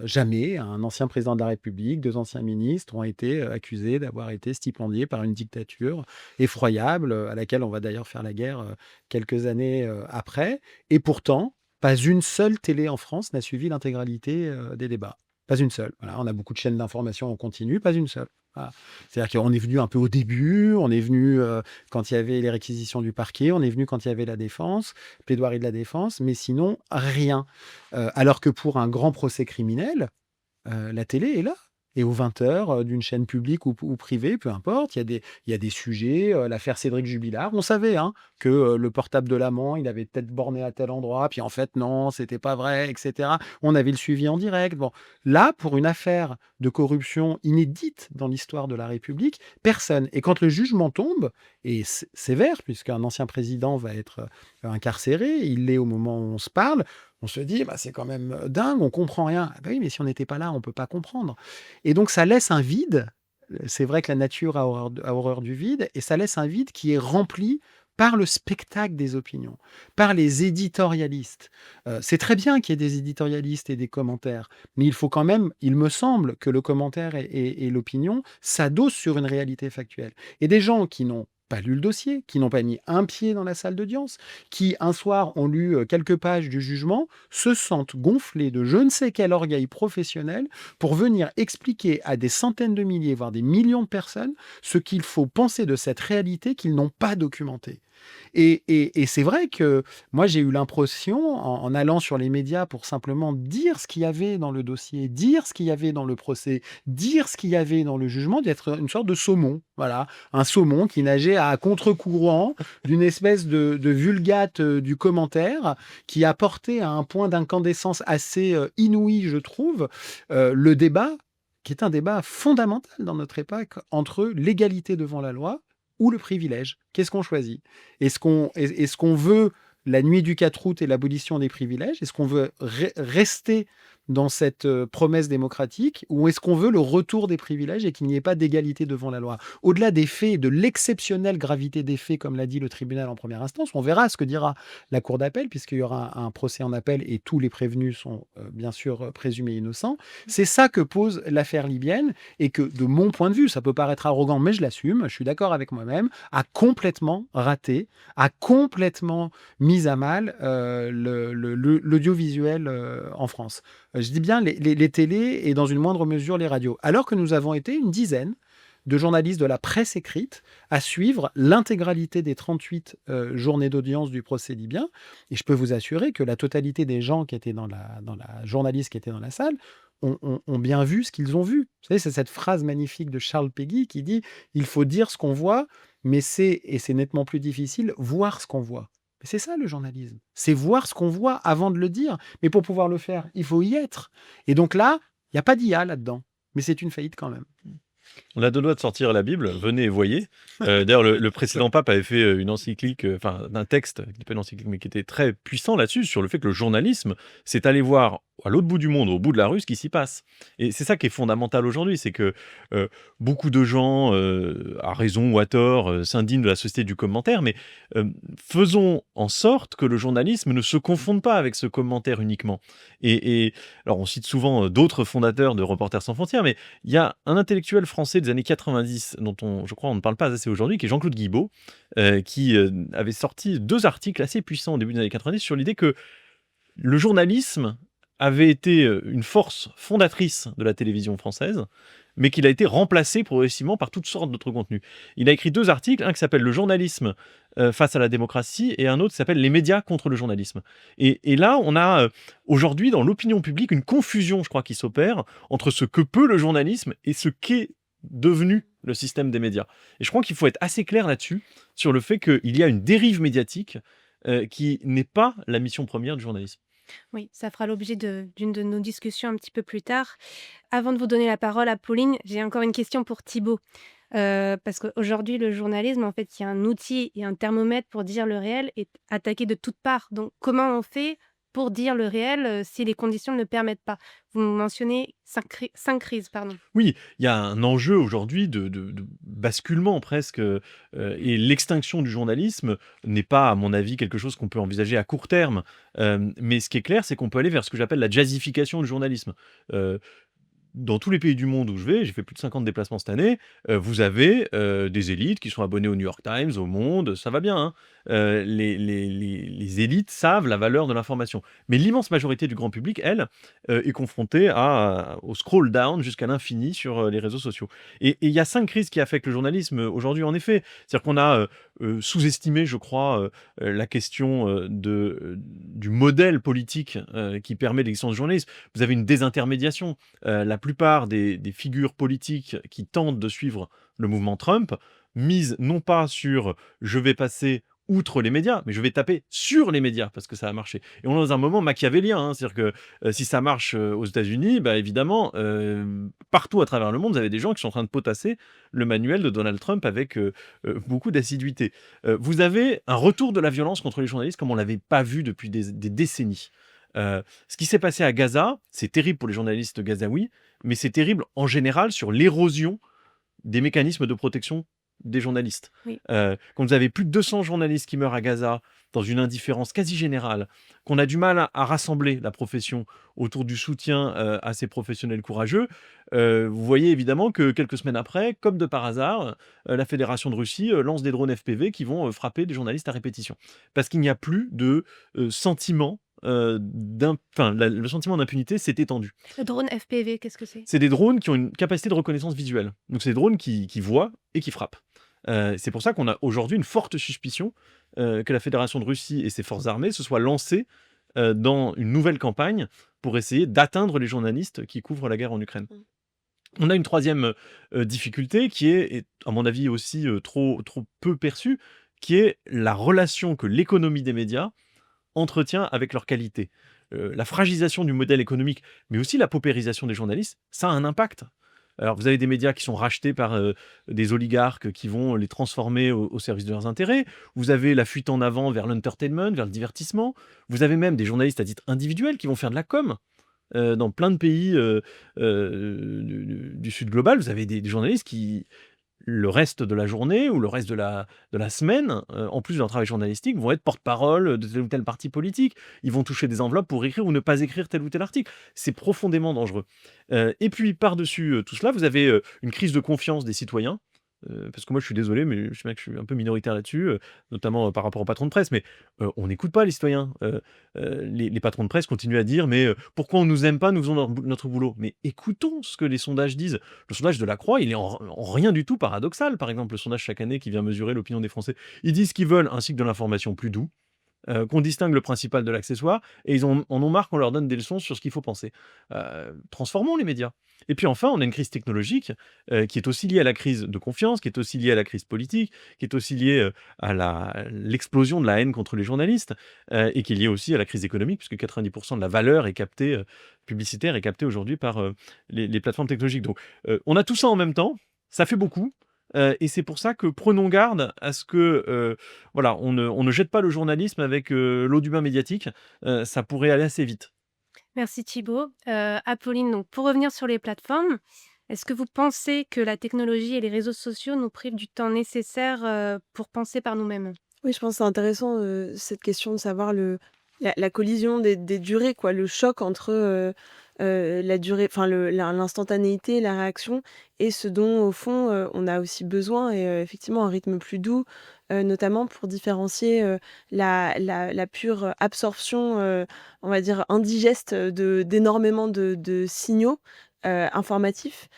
Jamais un ancien président de la République, 2 anciens ministres ont été accusés d'avoir été stipendiés par une dictature effroyable, à laquelle on va d'ailleurs faire la guerre quelques années après. Et pourtant, pas une seule télé en France n'a suivi l'intégralité des débats. Pas une seule. Voilà, on a beaucoup de chaînes d'information en continu, pas une seule. Voilà. C'est-à-dire qu'on est venu un peu au début, on est venu quand il y avait les réquisitions du parquet, on est venu quand il y avait la défense, plaidoirie de la défense, mais sinon, rien. Alors que pour un grand procès criminel, la télé est là. Et aux 20h d'une chaîne publique ou privée, peu importe, il y a des sujets. L'affaire Cédric Jubilard, on savait que le portable de l'amant, il avait peut-être borné à tel endroit, puis en fait, non, c'était pas vrai, etc. On avait le suivi en direct. Bon, là, pour une affaire de corruption inédite dans l'histoire de la République, personne. Et quand le jugement tombe, et sévère, puisqu'un ancien président va être incarcéré, il l'est au moment où on se parle, on se dit, bah, c'est quand même dingue, on comprend rien. Ah bah oui, mais si on n'était pas là, on peut pas comprendre. Et donc, ça laisse un vide. C'est vrai que la nature a horreur du vide, et ça laisse un vide qui est rempli par le spectacle des opinions, par les éditorialistes. C'est très bien qu'il y ait des éditorialistes et des commentaires, mais il faut quand même, il me semble, que le commentaire et l'opinion s'adossent sur une réalité factuelle. Et des gens qui n'ont pas lu le dossier, qui n'ont pas mis un pied dans la salle d'audience, qui un soir ont lu quelques pages du jugement, se sentent gonflés de je ne sais quel orgueil professionnel pour venir expliquer à des centaines de milliers, voire des millions de personnes, ce qu'il faut penser de cette réalité qu'ils n'ont pas documentée. Et c'est vrai que moi, j'ai eu l'impression, en allant sur les médias pour simplement dire ce qu'il y avait dans le dossier, dire ce qu'il y avait dans le procès, dire ce qu'il y avait dans le jugement, d'être une sorte de saumon. Voilà, un saumon qui nageait à contre-courant d'une espèce de vulgate du commentaire qui a porté à un point d'incandescence assez inouï, je trouve, le débat, qui est un débat fondamental dans notre époque, entre l'égalité devant la loi ou le privilège. Qu'est-ce qu'on choisit? Est-ce qu'on veut la nuit du 4 août et l'abolition des privilèges? Est-ce qu'on veut rester dans cette promesse démocratique, ou est-ce qu'on veut le retour des privilèges et qu'il n'y ait pas d'égalité devant la loi? Au-delà des faits et de l'exceptionnelle gravité des faits, comme l'a dit le tribunal en première instance, on verra ce que dira la cour d'appel, puisqu'il y aura un procès en appel et tous les prévenus sont bien sûr présumés innocents. C'est ça que pose l'affaire libyenne, et que, de mon point de vue, ça peut paraître arrogant, mais je l'assume, je suis d'accord avec moi-même, a complètement raté, a complètement mis à mal l'audiovisuel en France. Je dis bien les télés et dans une moindre mesure les radios. Alors que nous avons été une dizaine de journalistes de la presse écrite à suivre l'intégralité des 38 journées d'audience du procès libyen. Et je peux vous assurer que la totalité des gens qui étaient dans la journaliste qui étaient dans la salle ont bien vu ce qu'ils ont vu. Vous savez, c'est cette phrase magnifique de Charles Péguy qui dit « Il faut dire ce qu'on voit, mais c'est nettement plus difficile, voir ce qu'on voit ». Mais c'est ça le journalisme, c'est voir ce qu'on voit avant de le dire. Mais pour pouvoir le faire, il faut y être. Et donc là, il n'y a pas d'IA là-dedans, mais c'est une faillite quand même. On a deux doigts de sortir la Bible, venez et voyez. D'ailleurs, le précédent pape avait fait une encyclique, un texte, qui n'est pas une encyclique, mais qui était très puissant là-dessus, sur le fait que le journalisme, c'est aller voir à l'autre bout du monde, au bout de la rue, ce qui s'y passe. Et c'est ça qui est fondamental aujourd'hui, c'est que beaucoup de gens, à raison ou à tort, s'indignent de la société du commentaire, mais faisons en sorte que le journalisme ne se confonde pas avec ce commentaire uniquement. Et alors, on cite souvent d'autres fondateurs de Reporters sans frontières, mais il y a un intellectuel français des années 90, dont je crois on ne parle pas assez aujourd'hui, qui est Jean-Claude Guibaud, qui avait sorti 2 articles assez puissants au début des années 90 sur l'idée que le journalisme avait été une force fondatrice de la télévision française, mais qu'il a été remplacé progressivement par toutes sortes d'autres contenus. Il a écrit 2 articles, un qui s'appelle « Le journalisme face à la démocratie » et un autre qui s'appelle « Les médias contre le journalisme ». Et là, on a aujourd'hui dans l'opinion publique une confusion, je crois, qui s'opère entre ce que peut le journalisme et ce qu'est devenu le système des médias. Et je crois qu'il faut être assez clair là-dessus, sur le fait qu'il y a une dérive médiatique qui n'est pas la mission première du journalisme. Oui, ça fera l'objet d'une de nos discussions un petit peu plus tard. Avant de vous donner la parole, Apolline, j'ai encore une question pour Thibaut. Parce qu'aujourd'hui, le journalisme, en fait, il y a un outil et un thermomètre pour dire le réel est attaqué de toutes parts. Donc, comment on fait pour dire le réel si les conditions ne le permettent pas? Vous mentionnez 5 crises, pardon. Oui, il y a un enjeu aujourd'hui de basculement presque, et l'extinction du journalisme n'est pas, à mon avis, quelque chose qu'on peut envisager à court terme. Mais ce qui est clair, c'est qu'on peut aller vers ce que j'appelle la jazzification du journalisme. dans tous les pays du monde où je vais, j'ai fait plus de 50 déplacements cette année, vous avez des élites qui sont abonnées au New York Times, au Monde, ça va bien, hein. Les élites savent la valeur de l'information. Mais l'immense majorité du grand public, elle, est confrontée au scroll down jusqu'à l'infini sur les réseaux sociaux. Et il y a 5 crises qui affectent le journalisme aujourd'hui, en effet. C'est-à-dire qu'on a sous-estimé, je crois, la question du modèle politique qui permet l'existence du journalisme. Vous avez une désintermédiation. La plupart des figures politiques qui tentent de suivre le mouvement Trump misent non pas sur je vais passer outre les médias, mais je vais taper sur les médias parce que ça a marché. Et on est dans un moment machiavélien, hein, c'est-à-dire que si ça marche aux États-Unis, bah, évidemment, partout à travers le monde, vous avez des gens qui sont en train de potasser le manuel de Donald Trump avec beaucoup d'assiduité. Vous avez un retour de la violence contre les journalistes comme on ne l'avait pas vu depuis des décennies. Ce qui s'est passé à Gaza, c'est terrible pour les journalistes gazaouis, mais c'est terrible en général sur l'érosion des mécanismes de protection des journalistes. Oui. Quand vous avez plus de 200 journalistes qui meurent à Gaza, dans une indifférence quasi générale, qu'on a du mal à rassembler la profession autour du soutien à ces professionnels courageux, vous voyez évidemment que quelques semaines après, comme de par hasard, la Fédération de Russie lance des drones FPV qui vont frapper des journalistes à répétition. Parce qu'il n'y a plus de sentiment le sentiment d'impunité s'est étendu. Le drone FPV, qu'est-ce que c'est? C'est des drones qui ont une capacité de reconnaissance visuelle. Donc c'est des drones qui voient et qui frappent. C'est pour ça qu'on a aujourd'hui une forte suspicion que la Fédération de Russie et ses forces armées se soient lancées dans une nouvelle campagne pour essayer d'atteindre les journalistes qui couvrent la guerre en Ukraine. On a une troisième difficulté qui est, à mon avis, aussi trop peu perçue, qui est la relation que l'économie des médias entretient avec leur qualité. La fragilisation du modèle économique, mais aussi la paupérisation des journalistes, ça a un impact. Alors, vous avez des médias qui sont rachetés par des oligarques qui vont les transformer au service de leurs intérêts. Vous avez la fuite en avant vers l'entertainment, vers le divertissement. Vous avez même des journalistes à titre individuel qui vont faire de la com. Dans plein de pays du Sud global, vous avez des journalistes qui, le reste de la journée ou le reste de la semaine, en plus de leur travail journalistique, vont être porte-parole de tel ou tel parti politique. Ils vont toucher des enveloppes pour écrire ou ne pas écrire tel ou tel article. C'est profondément dangereux. Et puis, par-dessus tout cela, vous avez une crise de confiance des citoyens. Parce que moi, je suis désolé, mais je sais bien que je suis un peu minoritaire là-dessus, notamment par rapport aux patrons de presse, mais on n'écoute pas les citoyens. Les patrons de presse continuent à dire, mais pourquoi on ne nous aime pas, nous faisons notre boulot. Mais écoutons ce que les sondages disent. Le sondage de la Croix, il est en rien du tout paradoxal. Par exemple, le sondage chaque année qui vient mesurer l'opinion des Français. Ils disent qu'ils veulent un cycle de l'information plus doux, qu'on distingue le principal de l'accessoire, et ils en ont marre qu'on leur donne des leçons sur ce qu'il faut penser. Transformons les médias. Et puis enfin, on a une crise technologique qui est aussi liée à la crise de confiance, qui est aussi liée à la crise politique, qui est aussi liée à l'explosion de la haine contre les journalistes, et qui est liée aussi à la crise économique, puisque 90% de la valeur est captée, publicitaire est captée aujourd'hui par les plateformes technologiques. Donc on a tout ça en même temps, ça fait beaucoup. Et c'est pour ça que prenons garde à ce que on ne jette pas le journalisme avec l'eau du bain médiatique. Ça pourrait aller assez vite. Merci Thibaut. Apolline, donc pour revenir sur les plateformes, est-ce que vous pensez que la technologie et les réseaux sociaux nous privent du temps nécessaire pour penser par nous-mêmes? Oui, je pense que c'est intéressant, cette question de savoir la collision des durées, quoi, le choc entre la durée, enfin l'instantanéité, la réaction, et ce dont, au fond, on a aussi besoin, et effectivement, un rythme plus doux, notamment pour différencier la pure absorption, on va dire, indigeste d'énormément de signaux informatifs,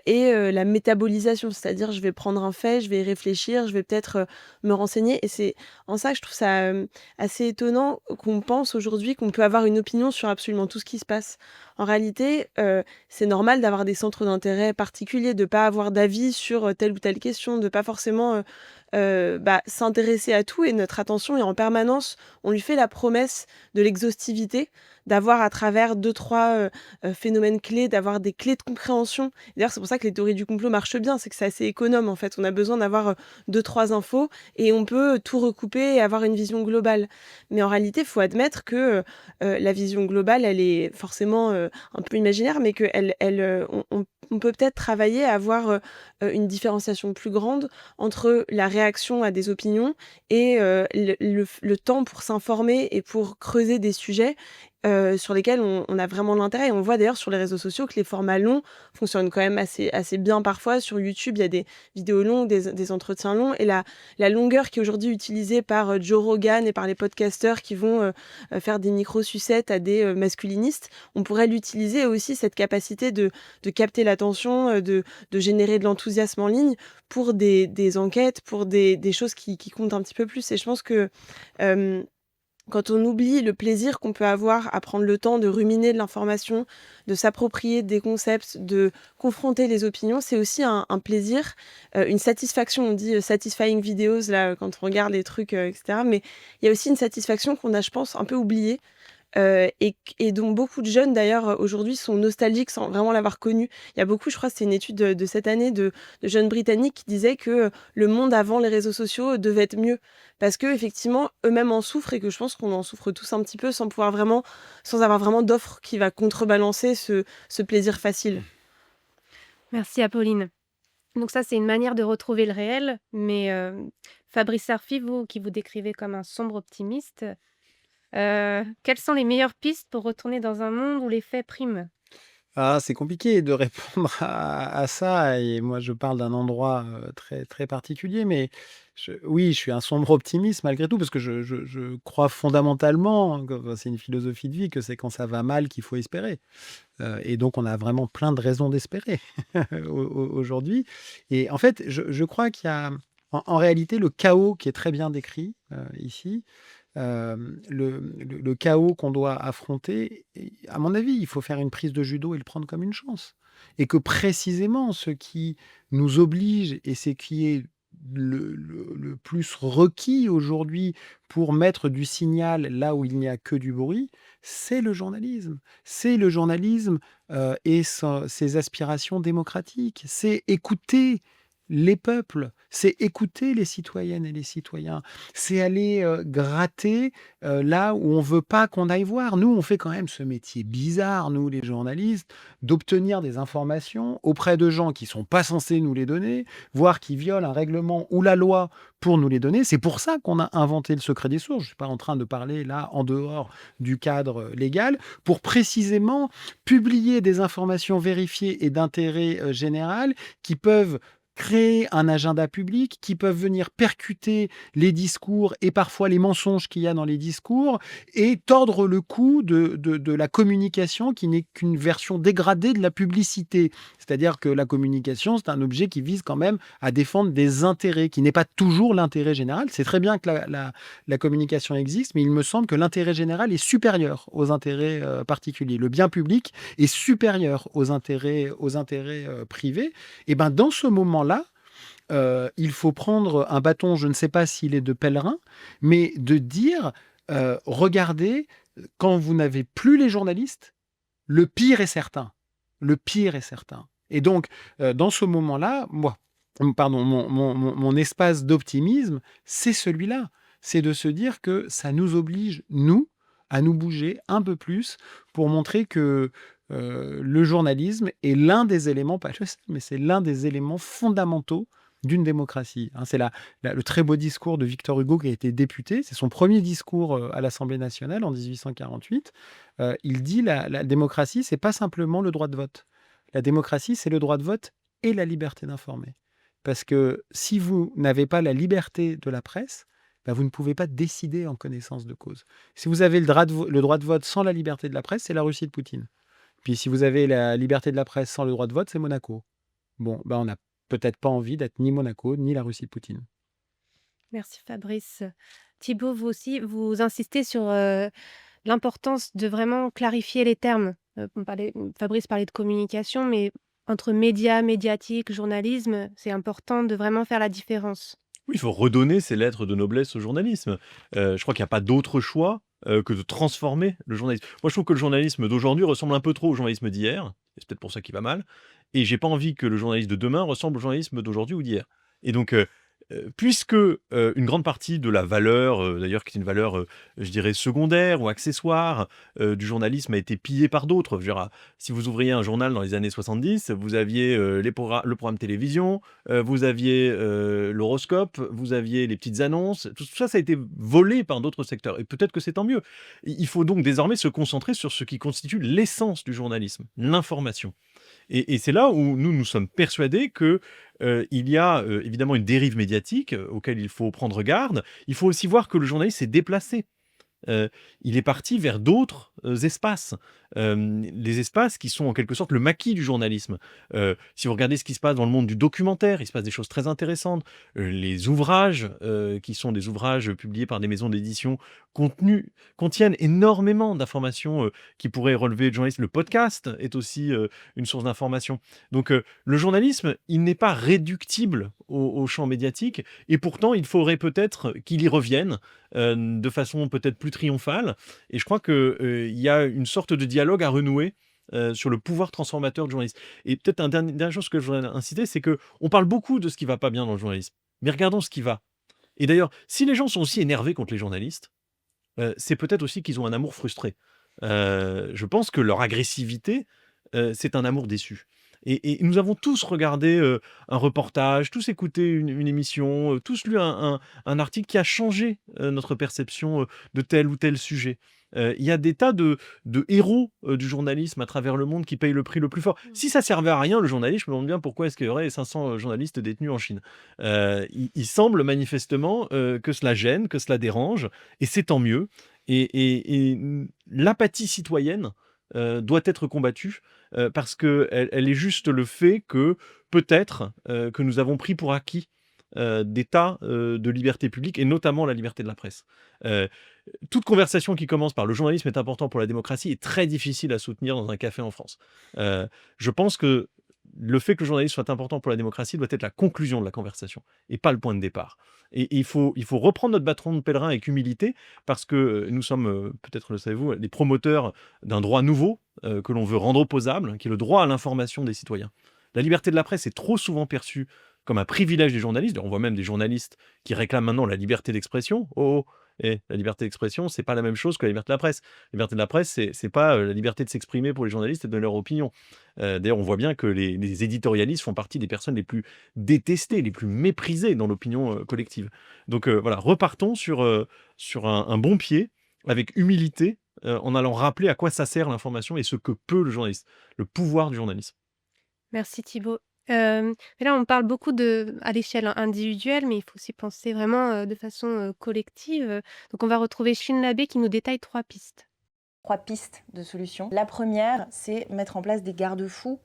et la métabolisation, c'est-à-dire je vais prendre un fait, je vais y réfléchir, je vais peut-être me renseigner, et c'est en ça que je trouve ça assez étonnant qu'on pense aujourd'hui qu'on peut avoir une opinion sur absolument tout ce qui se passe. En réalité, c'est normal d'avoir des centres d'intérêt particuliers, de ne pas avoir d'avis sur telle ou telle question, de ne pas forcément s'intéresser à tout, et notre attention est en permanence, on lui fait la promesse de l'exhaustivité, d'avoir à travers 2-3 phénomènes clés, d'avoir des clés de compréhension. D'ailleurs, c'est pour ça que les théories du complot marchent bien, c'est que c'est assez économe en fait. On a besoin d'avoir 2-3 infos et on peut tout recouper et avoir une vision globale. Mais en réalité, il faut admettre que la vision globale, elle est forcément un peu imaginaire, mais on peut peut-être travailler à avoir une différenciation plus grande entre la réaction à des opinions et le temps pour s'informer et pour creuser des sujets, sur lesquels on a vraiment l'intérêt. Et on voit d'ailleurs sur les réseaux sociaux que les formats longs fonctionnent quand même assez bien parfois. Sur YouTube, il y a des vidéos longues, des entretiens longs. Et la longueur qui est aujourd'hui utilisée par Joe Rogan et par les podcasteurs qui vont faire des micro-sucettes à des masculinistes, on pourrait l'utiliser aussi, cette capacité de capter l'attention, de générer de l'enthousiasme en ligne pour des enquêtes, pour des choses qui comptent un petit peu plus. Et je pense que quand on oublie le plaisir qu'on peut avoir à prendre le temps de ruminer de l'information, de s'approprier des concepts, de confronter les opinions, c'est aussi un plaisir, une satisfaction. On dit satisfying videos là quand on regarde les trucs, etc. Mais il y a aussi une satisfaction qu'on a, je pense, un peu oubliée. Et dont beaucoup de jeunes d'ailleurs aujourd'hui sont nostalgiques sans vraiment l'avoir connu. Il y a beaucoup, je crois que c'est une étude de cette année de jeunes Britanniques qui disaient que le monde avant les réseaux sociaux devait être mieux. Parce que effectivement, eux-mêmes en souffrent et que je pense qu'on en souffre tous un petit peu sans avoir vraiment d'offre qui va contrebalancer ce plaisir facile. Merci Apolline. Donc ça, c'est une manière de retrouver le réel, mais Fabrice Sarfi, vous qui vous décrivez comme un sombre optimiste, quelles sont les meilleures pistes pour retourner dans un monde où les faits priment? Ah, c'est compliqué de répondre à ça et moi je parle d'un endroit, très, très particulier, mais oui, je suis un sombre optimiste malgré tout parce que je crois fondamentalement, c'est une philosophie de vie, que c'est quand ça va mal qu'il faut espérer. Et donc on a vraiment plein de raisons d'espérer aujourd'hui. Et en fait, je crois qu'il y a en réalité le chaos qui est très bien décrit, ici, le chaos qu'on doit affronter, et à mon avis, il faut faire une prise de judo et le prendre comme une chance. Et que précisément ce qui nous oblige et ce qui est le plus requis aujourd'hui pour mettre du signal là où il n'y a que du bruit, c'est le journalisme. C'est le journalisme et ses aspirations démocratiques. C'est écouter les peuples, c'est écouter les citoyennes et les citoyens, c'est aller gratter là où on veut pas qu'on aille voir. Nous, on fait quand même ce métier bizarre, nous les journalistes, d'obtenir des informations auprès de gens qui sont pas censés nous les donner, voire qui violent un règlement ou la loi pour nous les donner. C'est pour ça qu'on a inventé le secret des sources. Je suis pas en train de parler là en dehors du cadre légal, pour précisément publier des informations vérifiées et d'intérêt général qui peuvent créer un agenda public, qui peuvent venir percuter les discours et parfois les mensonges qu'il y a dans les discours et tordre le cou de la communication qui n'est qu'une version dégradée de la publicité. C'est-à-dire que la communication, c'est un objet qui vise quand même à défendre des intérêts, qui n'est pas toujours l'intérêt général. C'est très bien que la communication existe, mais il me semble que l'intérêt général est supérieur aux intérêts particuliers. Le bien public est supérieur aux intérêts privés. Et ben dans ce moment-là, il faut prendre un bâton, je ne sais pas s'il est de pèlerin, mais de dire, regardez, quand vous n'avez plus les journalistes, le pire est certain. Le pire est certain. Et donc, dans ce moment-là, mon espace d'optimisme, c'est celui-là. C'est de se dire que ça nous oblige, nous, à nous bouger un peu plus pour montrer que le journalisme est l'un des éléments, pas le seul, mais c'est l'un des éléments fondamentaux d'une démocratie. C'est le très beau discours de Victor Hugo qui a été député. C'est son premier discours à l'Assemblée nationale en 1848. Il dit la démocratie, c'est pas simplement le droit de vote. La démocratie, c'est le droit de vote et la liberté d'informer. Parce que si vous n'avez pas la liberté de la presse, vous ne pouvez pas décider en connaissance de cause. Si vous avez le droit de vote sans la liberté de la presse, c'est la Russie de Poutine. Puis si vous avez la liberté de la presse sans le droit de vote, c'est Monaco. Bon, on n'a peut-être pas envie d'être ni Monaco, ni la Russie de Poutine. Merci Fabrice. Thibaut, vous aussi, vous insistez sur l'importance de vraiment clarifier les termes. Fabrice parlait de communication, mais entre médias, médiatique, journalisme, c'est important de vraiment faire la différence. Oui, il faut redonner ces lettres de noblesse au journalisme. Je crois qu'il n'y a pas d'autre choix que de transformer le journalisme. Moi, je trouve que le journalisme d'aujourd'hui ressemble un peu trop au journalisme d'hier, et c'est peut-être pour ça qu'il va mal, et j'ai pas envie que le journaliste de demain ressemble au journalisme d'aujourd'hui ou d'hier. Et donc, puisque une grande partie de la valeur, d'ailleurs qui est une valeur, je dirais secondaire ou accessoire, du journalisme a été pillée par d'autres. Je veux dire, si vous ouvriez un journal dans les années 70, vous aviez le programme télévision, vous aviez l'horoscope, vous aviez les petites annonces. Tout ça, ça a été volé par d'autres secteurs. Et peut-être que c'est tant mieux. Il faut donc désormais se concentrer sur ce qui constitue l'essence du journalisme, l'information. Et c'est là où nous sommes persuadés que il y a évidemment une dérive médiatique auquel il faut prendre garde. Il faut aussi voir que le journaliste s'est déplacé. Il est parti vers d'autres espaces, les espaces qui sont en quelque sorte le maquis du journalisme. Si vous regardez ce qui se passe dans le monde du documentaire, il se passe des choses très intéressantes. Les ouvrages, qui sont des ouvrages publiés par des maisons d'édition, contiennent énormément d'informations qui pourraient relever du journalisme. Le podcast est aussi une source d'information. Donc le journalisme, il n'est pas réductible au champ médiatique, et pourtant il faudrait peut-être qu'il y revienne de façon peut-être plus triomphale. Et je crois qu'il y a une sorte de dialogue à renouer sur le pouvoir transformateur du journalisme. Et peut-être dernière chose que je voudrais inciter, c'est qu'on parle beaucoup de ce qui ne va pas bien dans le journalisme. Mais regardons ce qui va. Et d'ailleurs, si les gens sont aussi énervés contre les journalistes, c'est peut-être aussi qu'ils ont un amour frustré. Je pense que leur agressivité, c'est un amour déçu. Et nous avons tous regardé un reportage, tous écouté une émission, tous lu un article qui a changé notre perception de tel ou tel sujet. Il y a des tas de héros du journalisme à travers le monde qui payent le prix le plus fort. Si ça servait à rien, le journalisme, je me demande bien pourquoi est-ce qu'il y aurait 500 journalistes détenus en Chine. Il semble manifestement que cela gêne, que cela dérange, et c'est tant mieux. Et l'apathie citoyenne doit être combattue parce qu'elle est juste le fait que peut-être que nous avons pris pour acquis des tas de libertés publiques, et notamment la liberté de la presse. Toute conversation qui commence par « le journalisme est important pour la démocratie » est très difficile à soutenir dans un café en France. Je pense que le fait que le journalisme soit important pour la démocratie doit être la conclusion de la conversation et pas le point de départ. Et il faut reprendre notre bâton de pèlerin avec humilité, parce que nous sommes, peut-être le savez-vous, les promoteurs d'un droit nouveau que l'on veut rendre opposable, qui est le droit à l'information des citoyens. La liberté de la presse est trop souvent perçue comme un privilège des journalistes. On voit même des journalistes qui réclament maintenant la liberté d'expression. La liberté d'expression, c'est pas la même chose que la liberté de la presse. La liberté de la presse, c'est pas la liberté de s'exprimer pour les journalistes et de donner leur opinion. D'ailleurs, on voit bien que les éditorialistes font partie des personnes les plus détestées, les plus méprisées dans l'opinion collective. Donc voilà, repartons sur un bon pied, avec humilité, en allant rappeler à quoi ça sert l'information et ce que peut le journaliste, le pouvoir du journalisme. Merci Thibaut. Mais là, on parle beaucoup à l'échelle individuelle, mais il faut aussi penser vraiment de façon collective. Donc, on va retrouver Chine Labbé qui nous détaille 3 pistes. 3 pistes de solutions. La première, c'est mettre en place des garde-fous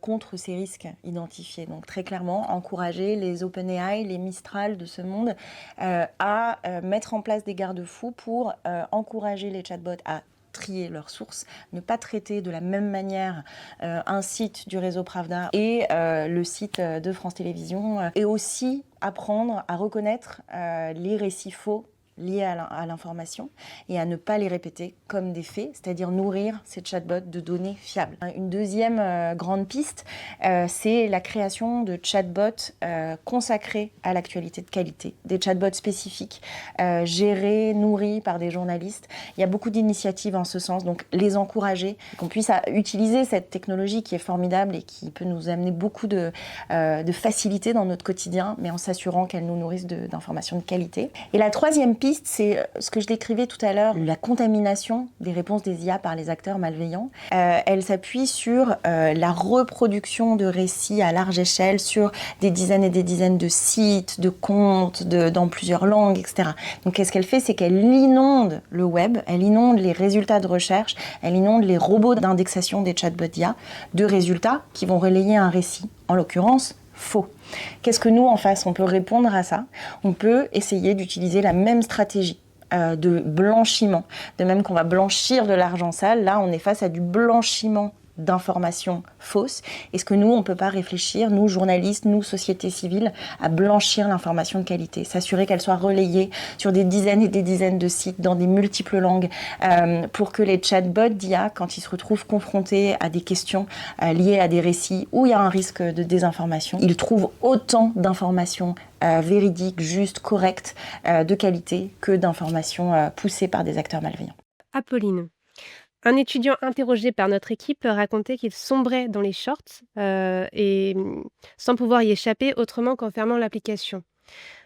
contre ces risques identifiés. Donc très clairement, encourager les OpenAI, les Mistral de ce monde à mettre en place des garde-fous pour encourager les chatbots à trier leurs sources, ne pas traiter de la même manière un site du réseau Pravda et le site de France Télévisions, et aussi apprendre à reconnaître les récits faux liés à l'information et à ne pas les répéter comme des faits, c'est-à-dire nourrir ces chatbots de données fiables. Une deuxième grande piste, c'est la création de chatbots consacrés à l'actualité de qualité, des chatbots spécifiques, gérés, nourris par des journalistes. Il y a beaucoup d'initiatives en ce sens, donc les encourager, qu'on puisse utiliser cette technologie qui est formidable et qui peut nous amener beaucoup de facilité dans notre quotidien, mais en s'assurant qu'elle nous nourrisse d'informations de qualité. Et la troisième piste, c'est ce que je décrivais tout à l'heure, la contamination des réponses des IA par les acteurs malveillants. Elle s'appuie sur la reproduction de récits à large échelle sur des dizaines et des dizaines de sites, de comptes, dans plusieurs langues, etc. Donc qu'est-ce qu'elle fait? C'est qu'elle inonde le web, elle inonde les résultats de recherche, elle inonde les robots d'indexation des chatbots d'IA de résultats qui vont relayer un récit, en l'occurrence faux. Qu'est-ce que nous, en face, on peut répondre à ça? On peut essayer d'utiliser la même stratégie de blanchiment. De même qu'on va blanchir de l'argent sale, là, on est face à du blanchiment d'informations fausses. Est-ce que nous, on ne peut pas réfléchir, nous, journalistes, nous, société civile, à blanchir l'information de qualité, s'assurer qu'elle soit relayée sur des dizaines et des dizaines de sites dans des multiples langues, pour que les chatbots d'IA, quand ils se retrouvent confrontés à des questions liées à des récits où il y a un risque de désinformation, ils trouvent autant d'informations véridiques, justes, correctes, de qualité, que d'informations poussées par des acteurs malveillants. Apolline. Un étudiant interrogé par notre équipe racontait qu'il sombrait dans les shorts sans pouvoir y échapper autrement qu'en fermant l'application.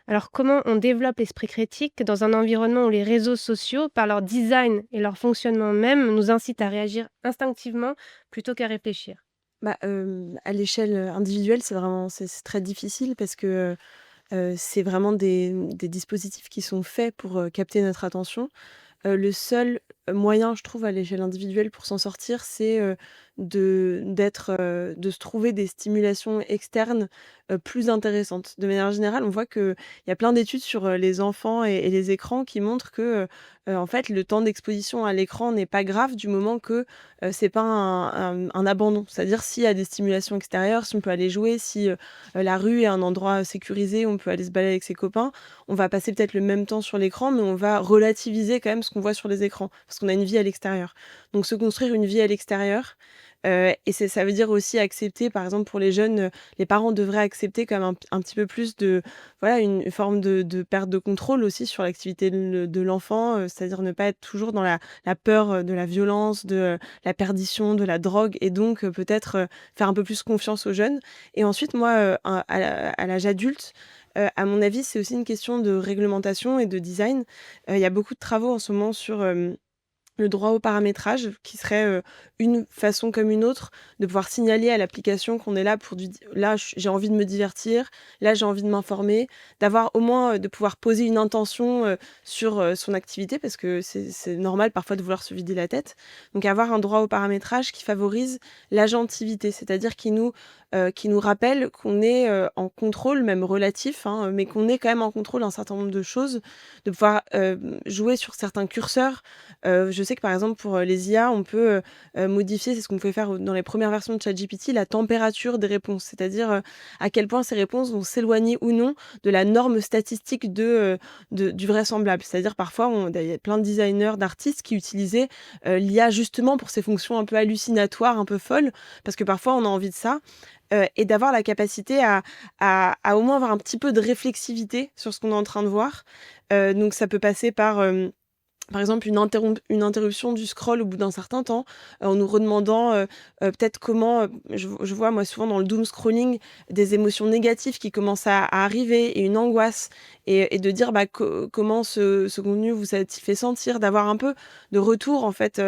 Alors comment on développe l'esprit critique dans un environnement où les réseaux sociaux, par leur design et leur fonctionnement même, nous incitent à réagir instinctivement plutôt qu'à réfléchir? À l'échelle individuelle, c'est très difficile parce que c'est vraiment des dispositifs qui sont faits pour capter notre attention. Le seul moyen, je trouve, à l'échelle individuelle pour s'en sortir, c'est de se trouver des stimulations externes plus intéressantes. De manière générale, on voit qu'il y a plein d'études sur les enfants et les écrans qui montrent que en fait, le temps d'exposition à l'écran n'est pas grave du moment que c'est pas un abandon. C'est-à-dire s'il y a des stimulations extérieures, si on peut aller jouer, si la rue est un endroit sécurisé, on peut aller se balader avec ses copains, on va passer peut-être le même temps sur l'écran, mais on va relativiser quand même ce qu'on voit sur les écrans, parce qu'on a une vie à l'extérieur. Donc se construire une vie à l'extérieur, et ça veut dire aussi accepter, par exemple pour les jeunes, les parents devraient accepter quand même un petit peu plus voilà, une forme de perte de contrôle aussi sur l'activité de l'enfant, c'est-à-dire ne pas être toujours dans la peur de la violence, de la perdition, de la drogue, et donc peut-être faire un peu plus confiance aux jeunes. Et ensuite, moi, à l'âge adulte, à mon avis, c'est aussi une question de réglementation et de design. Il y a beaucoup de travaux en ce moment sur le droit au paramétrage, qui serait une façon comme une autre de pouvoir signaler à l'application qu'on est là pour là j'ai envie de me divertir, là j'ai envie de m'informer, d'avoir au moins de pouvoir poser une intention sur son activité, parce que c'est normal parfois de vouloir se vider la tête. Donc avoir un droit au paramétrage qui favorise l'agentivité, c'est-à-dire qui nous rappelle qu'on est en contrôle, même relatif, hein, mais qu'on est quand même en contrôle d'un certain nombre de choses, de pouvoir jouer sur certains curseurs. Je sais que par exemple pour les IA, on peut modifier, c'est ce qu'on pouvait faire dans les premières versions de ChatGPT, la température des réponses, c'est-à-dire à quel point ces réponses vont s'éloigner ou non de la norme statistique du vraisemblable. C'est-à-dire parfois, il y a plein de designers, d'artistes qui utilisaient l'IA justement pour ces fonctions un peu hallucinatoires, un peu folles, parce que parfois on a envie de ça. Et d'avoir la capacité à au moins avoir un petit peu de réflexivité sur ce qu'on est en train de voir. Donc ça peut passer par exemple, une interruption du scroll au bout d'un certain temps, en nous redemandant peut-être comment, je vois moi souvent dans le doom scrolling des émotions négatives qui commencent à arriver, et une angoisse, et de dire comment ce contenu vous a-t-il fait sentir, d'avoir un peu de retour en fait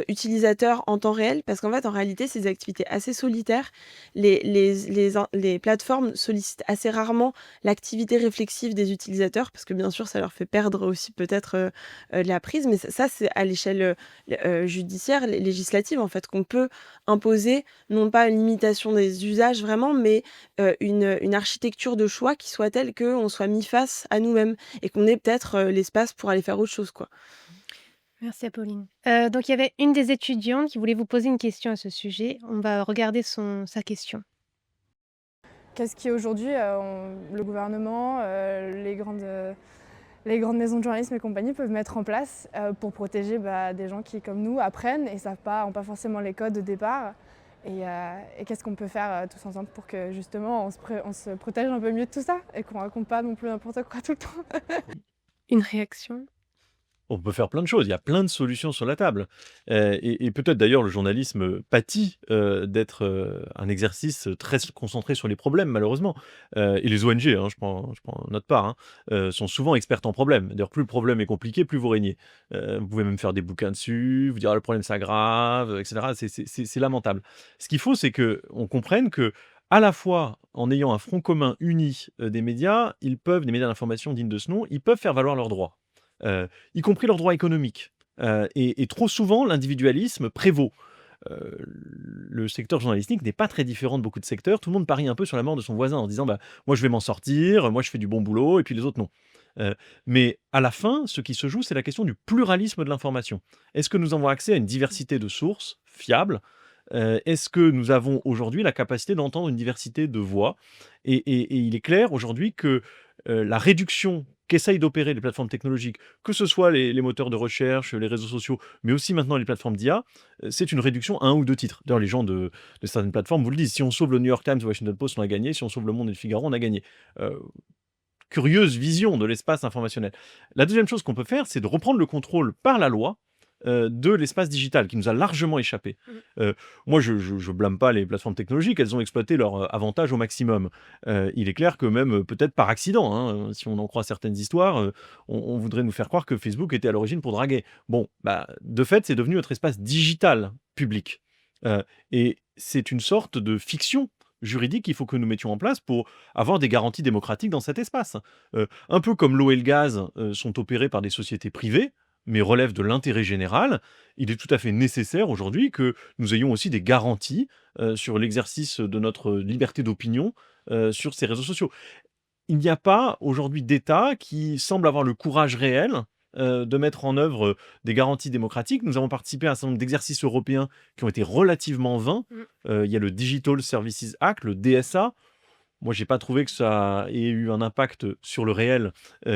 utilisateur en temps réel, parce qu'en fait en réalité c'est des activités assez solitaires. Les plateformes sollicitent assez rarement l'activité réflexive des utilisateurs, parce que bien sûr ça leur fait perdre aussi peut-être de la prise, mais ça c'est à l'échelle judiciaire, législative en fait, qu'on peut imposer, non pas une limitation des usages vraiment, mais une architecture de choix qui soit telle qu'on soit mis face à nous-mêmes, et qu'on ait peut-être l'espace pour aller faire autre chose, quoi. Merci Apolline. Donc il y avait une des étudiantes qui voulait vous poser une question à ce sujet. On va regarder sa question. Qu'est-ce qui aujourd'hui, le gouvernement, les grandes maisons de journalisme et compagnie peuvent mettre en place pour protéger des gens qui, comme nous, apprennent et n'ont pas forcément les codes au départ, et qu'est-ce qu'on peut faire tous ensemble pour que justement on se protège un peu mieux de tout ça et qu'on raconte pas non plus n'importe quoi tout le temps. Une réaction? On peut faire plein de choses, il y a plein de solutions sur la table. Et peut-être d'ailleurs le journalisme pâtit d'être un exercice très concentré sur les problèmes, malheureusement. Et les ONG, hein, je prends notre part, hein, sont souvent expertes en problèmes. D'ailleurs, plus le problème est compliqué, plus vous régnez. Vous pouvez même faire des bouquins dessus, vous dire ah, le problème c'est grave, etc. C'est lamentable. Ce qu'il faut, c'est qu'on comprenne que, à la fois, en ayant un front commun uni des médias, des médias d'information dignes de ce nom, ils peuvent faire valoir leurs droits. Y compris leurs droits économiques. Et trop souvent, l'individualisme prévaut. Le secteur journalistique n'est pas très différent de beaucoup de secteurs. Tout le monde parie un peu sur la mort de son voisin en disant moi je vais m'en sortir, moi je fais du bon boulot, et puis les autres non. Mais à la fin, ce qui se joue, c'est la question du pluralisme de l'information. Est-ce que nous avons accès à une diversité de sources fiables, Est-ce que nous avons aujourd'hui la capacité d'entendre une diversité de voix? Et il est clair aujourd'hui que la réduction qu'essayent d'opérer les plateformes technologiques, que ce soit les moteurs de recherche, les réseaux sociaux, mais aussi maintenant les plateformes d'IA, c'est une réduction à un ou deux titres. D'ailleurs, les gens de certaines plateformes vous le disent, si on sauve le New York Times, le Washington Post, on a gagné, si on sauve le Monde et le Figaro, on a gagné. Curieuse vision de l'espace informationnel. La deuxième chose qu'on peut faire, c'est de reprendre le contrôle par la loi de l'espace digital qui nous a largement échappé. Moi, je blâme pas les plateformes technologiques, elles ont exploité leur avantage au maximum. Il est clair que même peut-être par accident, hein, si on en croit certaines histoires, on voudrait nous faire croire que Facebook était à l'origine pour draguer. Bon, bah, de fait, c'est devenu notre espace digital public. Et c'est une sorte de fiction juridique qu'il faut que nous mettions en place pour avoir des garanties démocratiques dans cet espace. Un peu comme l'eau et le gaz sont opérés par des sociétés privées, mais relèvent de l'intérêt général, il est tout à fait nécessaire aujourd'hui que nous ayons aussi des garanties sur l'exercice de notre liberté d'opinion sur ces réseaux sociaux. Il n'y a pas aujourd'hui d'État qui semble avoir le courage réel de mettre en œuvre des garanties démocratiques. Nous avons participé à un certain nombre d'exercices européens qui ont été relativement vains. Il y a le Digital Services Act, le DSA. Moi, j'ai pas trouvé que ça ait eu un impact sur le réel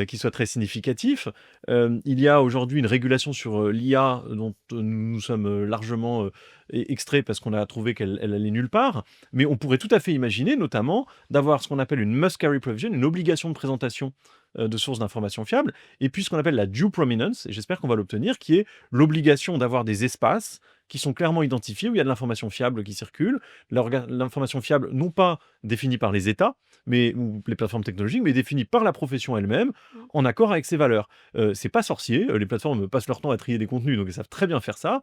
qui soit très significatif. Il y a aujourd'hui une régulation sur l'IA dont nous sommes largement extraits parce qu'on a trouvé qu'elle allait nulle part. Mais on pourrait tout à fait imaginer, notamment, d'avoir ce qu'on appelle une must carry provision, une obligation de présentation de sources d'informations fiables, et puis ce qu'on appelle la due prominence, et j'espère qu'on va l'obtenir, qui est l'obligation d'avoir des espaces qui sont clairement identifiés, où il y a de l'information fiable qui circule. L'information fiable, non pas définie par les États, ou les plateformes technologiques, mais définie par la profession elle-même, en accord avec ses valeurs. C'est pas sorcier, les plateformes passent leur temps à trier des contenus, donc elles savent très bien faire ça,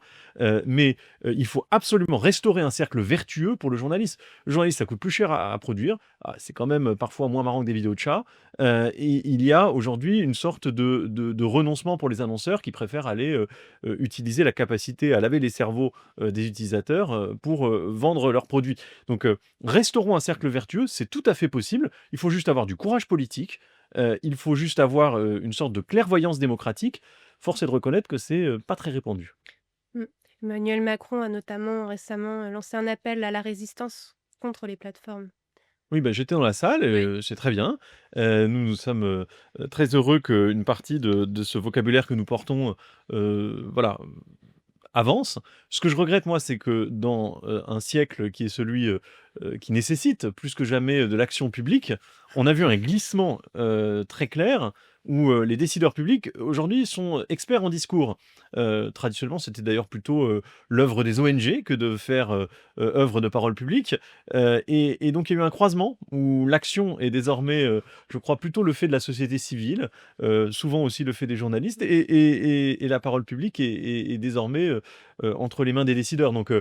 mais il faut absolument restaurer un cercle vertueux pour le journaliste. Le journaliste, ça coûte plus cher à produire, c'est quand même parfois moins marrant que des vidéos de chats, et il y a aujourd'hui une sorte de renoncement pour les annonceurs qui préfèrent aller utiliser la capacité à laver les cerveaux des utilisateurs pour vendre leurs produits. Donc, restaurons un cercle vertueux, c'est tout à fait possible. Il faut juste avoir du courage politique, il faut juste avoir une sorte de clairvoyance démocratique. Force est de reconnaître que c'est pas très répandu. Mm. Emmanuel Macron a notamment récemment lancé un appel à la résistance contre les plateformes. Oui, bah, j'étais dans la salle, c'est très bien. Nous sommes très heureux qu'une partie de ce vocabulaire que nous portons, voilà, avance. Ce que je regrette, moi, c'est que dans un siècle qui est celui qui nécessite plus que jamais de l'action publique, on a vu un glissement très clair où les décideurs publics aujourd'hui sont experts en discours. Traditionnellement, c'était d'ailleurs plutôt l'œuvre des ONG que de faire œuvre de parole publique. Et donc, il y a eu un croisement où l'action est désormais, je crois, plutôt le fait de la société civile, souvent aussi le fait des journalistes, et la parole publique est désormais entre les mains des décideurs. Donc,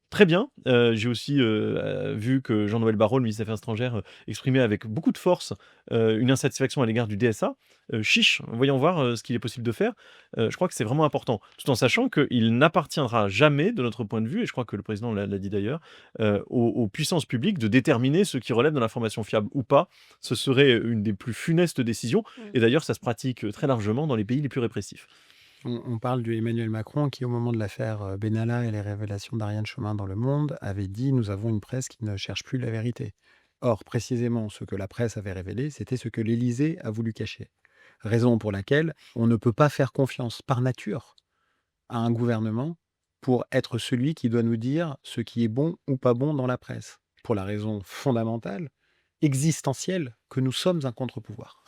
très bien. J'ai aussi vu que Jean-Noël Barrot, le ministre des Affaires étrangères, exprimait avec beaucoup de force une insatisfaction à l'égard du DSA. Chiche, voyons voir ce qu'il est possible de faire. Je crois que c'est vraiment important, tout en sachant qu'il n'appartiendra jamais, de notre point de vue, et je crois que le président l'a dit d'ailleurs, aux puissances publiques de déterminer ce qui relève de l'information fiable ou pas. Ce serait une des plus funestes décisions, et d'ailleurs ça se pratique très largement dans les pays les plus répressifs. On parle d'Emmanuel Macron qui, au moment de l'affaire Benalla et les révélations d'Ariane Chemin dans Le Monde, avait dit « Nous avons une presse qui ne cherche plus la vérité ». Or, précisément, ce que la presse avait révélé, c'était ce que l'Élysée a voulu cacher. Raison pour laquelle on ne peut pas faire confiance par nature à un gouvernement pour être celui qui doit nous dire ce qui est bon ou pas bon dans la presse. Pour la raison fondamentale, existentielle, que nous sommes un contre-pouvoir.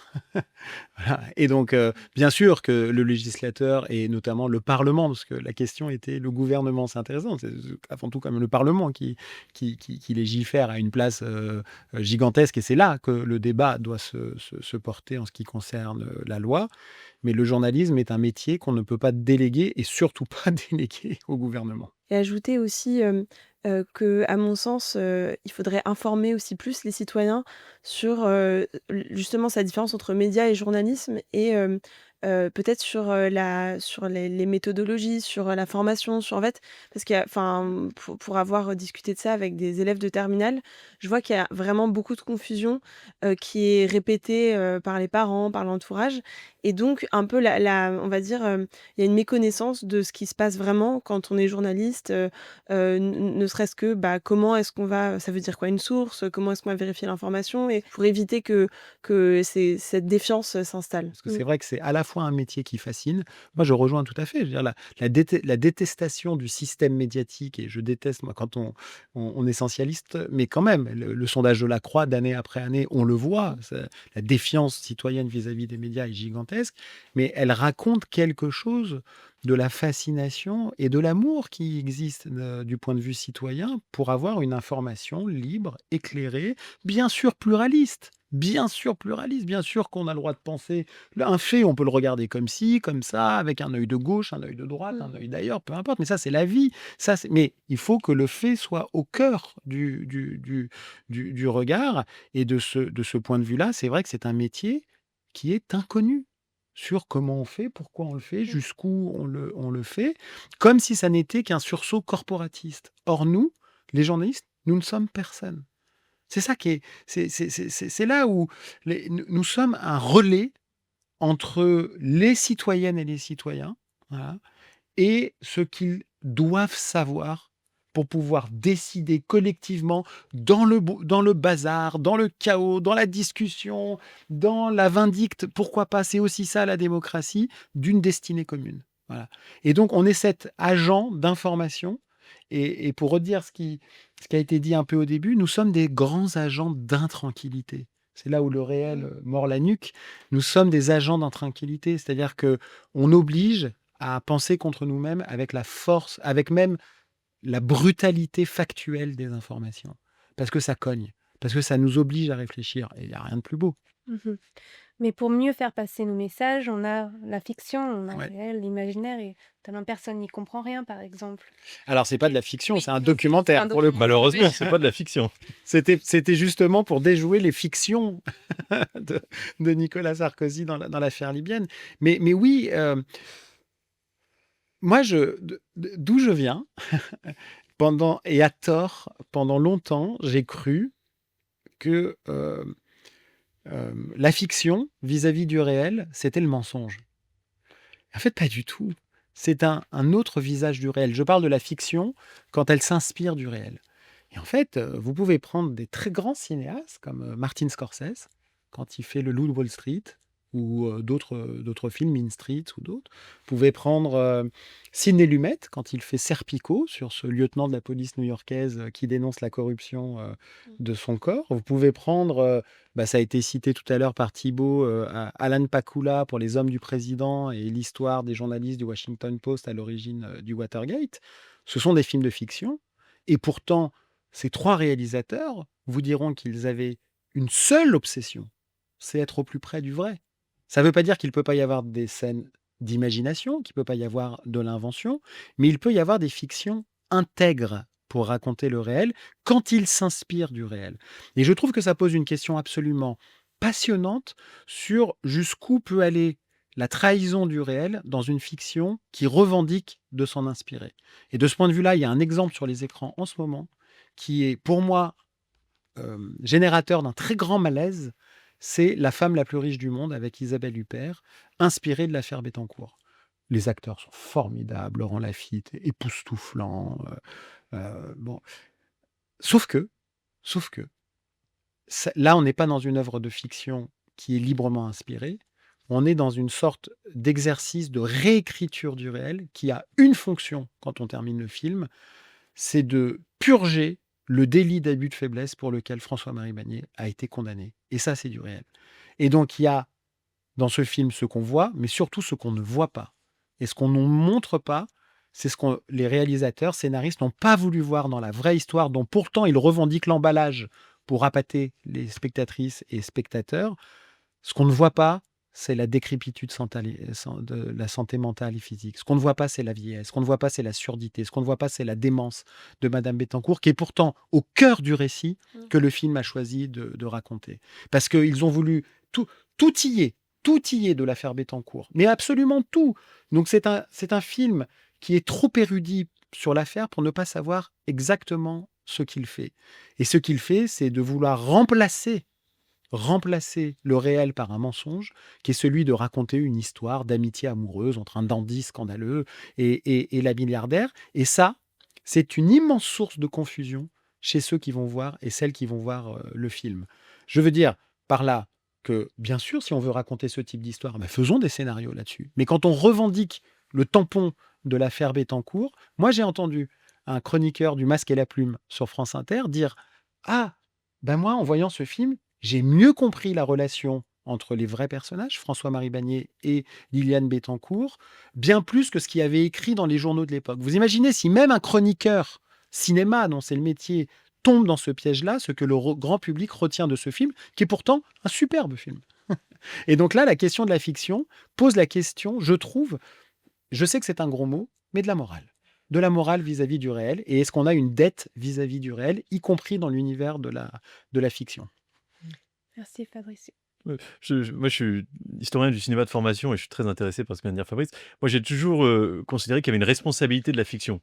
Voilà. Et donc, bien sûr que le législateur et notamment le Parlement, parce que la question était le gouvernement, c'est intéressant, c'est avant tout quand même le Parlement qui légifère à une place gigantesque, et c'est là que le débat doit se porter en ce qui concerne la loi. Mais le journalisme est un métier qu'on ne peut pas déléguer, et surtout pas déléguer au gouvernement. Et ajouter aussi que, à mon sens, il faudrait informer aussi plus les citoyens sur justement cette différence entre médias et journalisme, et peut-être sur les méthodologies, sur, la formation, en fait, parce qu'il y a enfin, pour avoir discuté de ça avec des élèves de terminale, je vois qu'il y a vraiment beaucoup de confusion, qui est répétée, par les parents, par l'entourage et donc un peu on va dire, il y a une méconnaissance de ce qui se passe vraiment quand on est journaliste, ne serait-ce que, comment est-ce qu'on va ça veut dire quoi une source? Comment est-ce qu'on va vérifier l'information? Et pour éviter que cette défiance s'installe. Parce que c'est vrai que c'est à la fois un métier qui fascine. Moi, je rejoins tout à fait. Je veux dire, la détestation du système médiatique, et je déteste, moi, quand on est essentialiste, mais quand même, le sondage de la Croix, d'année après année, on le voit, la défiance citoyenne vis-à-vis des médias est gigantesque, mais elle raconte quelque chose de la fascination et de l'amour qui existe du point de vue citoyen pour avoir une information libre, éclairée, bien sûr pluraliste. Bien sûr pluraliste, bien sûr qu'on a le droit de penser. Un fait, on peut le regarder comme ci, comme ça, avec un œil de gauche, un œil de droite, un œil d'ailleurs, peu importe. Mais ça, c'est la vie. Mais il faut que le fait soit au cœur du regard. Et de ce point de vue-là, c'est vrai que c'est un métier qui est inconnu sur comment on fait, pourquoi on le fait, jusqu'où on le fait, comme si ça n'était qu'un sursaut corporatiste. Or, nous, les journalistes, nous ne sommes personne. C'est ça qui est. C'est là où nous sommes un relais entre les citoyennes et les citoyens, voilà, et ce qu'ils doivent savoir pour pouvoir décider collectivement dans le bazar, dans le chaos, dans la discussion, dans la vindicte, pourquoi pas, c'est aussi ça la démocratie, d'une destinée commune. Voilà. Et donc, on est cet agent d'information. Et pour redire ce qui a été dit un peu au début, nous sommes des grands agents d'intranquillité. C'est là où le réel mord la nuque. Nous sommes des agents d'intranquillité, c'est-à-dire que on oblige à penser contre nous-mêmes avec la force, avec même la brutalité factuelle des informations. Parce que ça cogne, parce que ça nous oblige à réfléchir. Et il n'y a rien de plus beau. Mmh. Mais pour mieux faire passer nos messages, on a la fiction, on a le Ouais. réel, l'imaginaire et tellement personne n'y comprend rien, par exemple. Alors, c'est pas de la fiction, Oui, c'est un c'est documentaire un pour le coup. documentaire, Malheureusement, oui. c'est pas de la fiction. C'était justement pour déjouer les fictions de Nicolas Sarkozy dans l'affaire libyenne. Mais oui, moi, d'où je viens, et à tort, pendant longtemps, j'ai cru que la fiction, vis-à-vis du réel, c'était le mensonge. En fait, pas du tout. C'est un autre visage du réel. Je parle de la fiction quand elle s'inspire du réel. Et en fait, vous pouvez prendre des très grands cinéastes comme Martin Scorsese, quand il fait Le Loup de Wall Street, ou d'autres films, Mean Streets ou d'autres. Vous pouvez prendre Sidney Lumet, quand il fait Serpico, sur ce lieutenant de la police new-yorkaise qui dénonce la corruption de son corps. Vous pouvez prendre, ça a été cité tout à l'heure par Thibault, Alan Pakula pour Les Hommes du Président et l'histoire des journalistes du Washington Post à l'origine du Watergate. Ce sont des films de fiction. Et pourtant, ces trois réalisateurs vous diront qu'ils avaient une seule obsession, c'est être au plus près du vrai. Ça ne veut pas dire qu'il ne peut pas y avoir des scènes d'imagination, qu'il ne peut pas y avoir de l'invention, mais il peut y avoir des fictions intègres pour raconter le réel quand il s'inspire du réel. Et je trouve que ça pose une question absolument passionnante sur jusqu'où peut aller la trahison du réel dans une fiction qui revendique de s'en inspirer. Et de ce point de vue-là, il y a un exemple sur les écrans en ce moment qui est pour moi générateur d'un très grand malaise. C'est La femme la plus riche du monde avec Isabelle Huppert, inspirée de l'affaire Bettencourt. Les acteurs sont formidables, Laurent Lafitte est époustouflant. Bon. Sauf que, là, on n'est pas dans une œuvre de fiction qui est librement inspirée. On est dans une sorte d'exercice de réécriture du réel qui a une fonction quand on termine le film, c'est de purger le délit d'abus de faiblesse pour lequel François-Marie Magnier a été condamné. Et ça, c'est du réel. Et donc, il y a dans ce film ce qu'on voit, mais surtout ce qu'on ne voit pas. Et ce qu'on ne montre pas, c'est ce que les réalisateurs, scénaristes n'ont pas voulu voir dans la vraie histoire, dont pourtant ils revendiquent l'emballage pour appâter les spectatrices et spectateurs. Ce qu'on ne voit pas, c'est la décrépitude de la santé mentale et physique. Ce qu'on ne voit pas, c'est la vieillesse. Ce qu'on ne voit pas, c'est la surdité. Ce qu'on ne voit pas, c'est la démence de Madame Bettencourt, qui est pourtant au cœur du récit que le film a choisi de raconter. Parce qu'ils ont voulu tout y est. Tout y est de l'affaire Bettencourt, mais absolument tout. Donc c'est un film qui est trop érudit sur l'affaire pour ne pas savoir exactement ce qu'il fait. Et ce qu'il fait, c'est de vouloir remplacer le réel par un mensonge, qui est celui de raconter une histoire d'amitié amoureuse entre un dandy scandaleux et la milliardaire. Et ça, c'est une immense source de confusion chez ceux qui vont voir et celles qui vont voir le film. Je veux dire par là que, bien sûr, si on veut raconter ce type d'histoire, faisons des scénarios là-dessus. Mais quand on revendique le tampon de l'affaire Bettencourt, moi j'ai entendu un chroniqueur du Masque et la Plume sur France Inter dire « Ah, moi, en voyant ce film, j'ai mieux compris la relation entre les vrais personnages, François-Marie Bagné et Liliane Bettencourt, bien plus que ce qu'il y avait écrit dans les journaux de l'époque. » Vous imaginez si même un chroniqueur cinéma, dont c'est le métier, tombe dans ce piège-là, ce que le grand public retient de ce film, qui est pourtant un superbe film. Et donc là, la question de la fiction pose la question, je trouve, je sais que c'est un gros mot, mais de la morale. De la morale vis-à-vis du réel. Et est-ce qu'on a une dette vis-à-vis du réel, y compris dans l'univers de la fiction? Merci Fabrice. Moi, je suis historien du cinéma de formation et je suis très intéressé par ce que vient de dire Fabrice. Moi, j'ai toujours considéré qu'il y avait une responsabilité de la fiction,